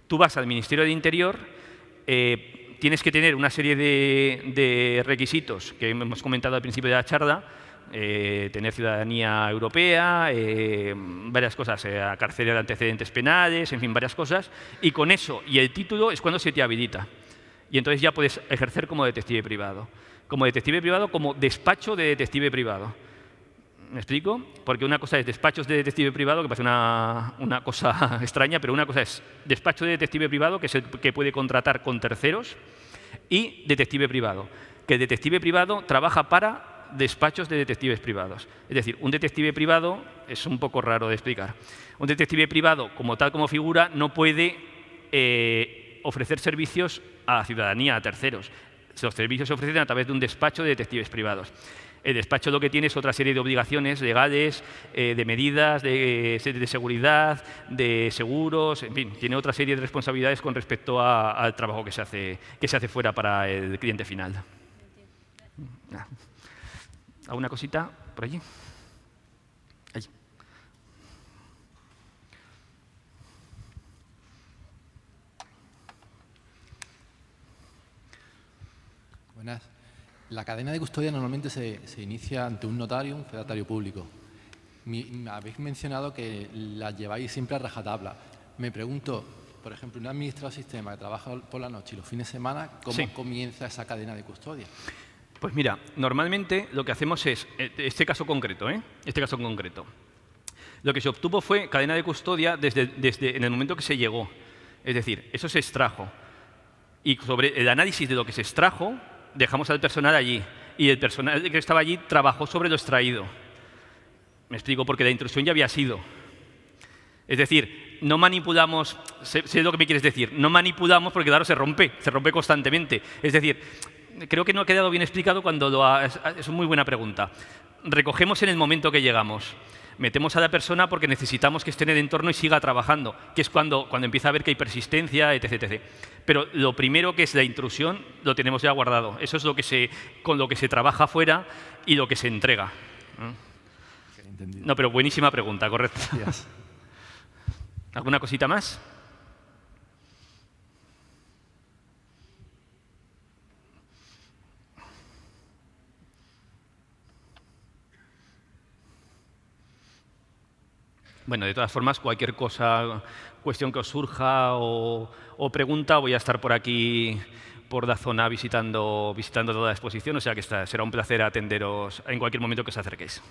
tú vas al Ministerio de Interior, tienes que tener una serie de requisitos que hemos comentado al principio de la charla, tener ciudadanía europea, varias cosas, carcera de antecedentes penales, en fin, varias cosas, y con eso y el título es cuando se te habilita. Y entonces ya puedes ejercer como detective privado. Como detective privado, como despacho de detective privado. ¿Me explico? Porque una cosa es despachos de detective privado, que parece una cosa extraña, pero una cosa es despacho de detective privado, que es el que puede contratar con terceros, y detective privado, que el detective privado trabaja para despachos de detectives privados. Es decir, un detective privado es un poco raro de explicar. Un detective privado, como tal como figura, no puede ofrecer servicios a la ciudadanía, a terceros. Los servicios se ofrecen a través de un despacho de detectives privados. El despacho lo que tiene es otra serie de obligaciones legales, de medidas de seguridad, de seguros, en fin, tiene otra serie de responsabilidades con respecto al trabajo que se hace fuera para el cliente final. ¿Alguna cosita por allí? Allí. Buenas. La cadena de custodia normalmente se inicia ante un notario, un fedatario público. Habéis mencionado que la lleváis siempre a rajatabla. Me pregunto, por ejemplo, un administrador de sistema que trabaja por la noche y los fines de semana, ¿cómo comienza esa cadena de custodia? Pues mira, normalmente lo que hacemos es, este caso concreto, lo que se obtuvo fue cadena de custodia desde en el momento que se llegó. Es decir, eso se extrajo. Y sobre el análisis de lo que se extrajo, dejamos al personal allí. Y el personal que estaba allí trabajó sobre lo extraído. Me explico, porque la intrusión ya había sido. Es decir, no manipulamos, sé lo que me quieres decir, no manipulamos porque claro, se rompe constantemente. Es decir, creo que no ha quedado bien explicado cuando es una muy buena pregunta. Recogemos en el momento que llegamos. Metemos a la persona porque necesitamos que esté en el entorno y siga trabajando, que es cuando empieza a ver que hay persistencia, etc. Pero lo primero, que es la intrusión, lo tenemos ya guardado. Eso es con lo que se trabaja fuera y lo que se entrega. No, pero buenísima pregunta, correcto. Gracias. ¿Alguna cosita más? Bueno, de todas formas, cualquier cuestión que os surja o pregunta, voy a estar por aquí, por la zona, visitando toda la exposición, o sea que será un placer atenderos en cualquier momento que os acerquéis.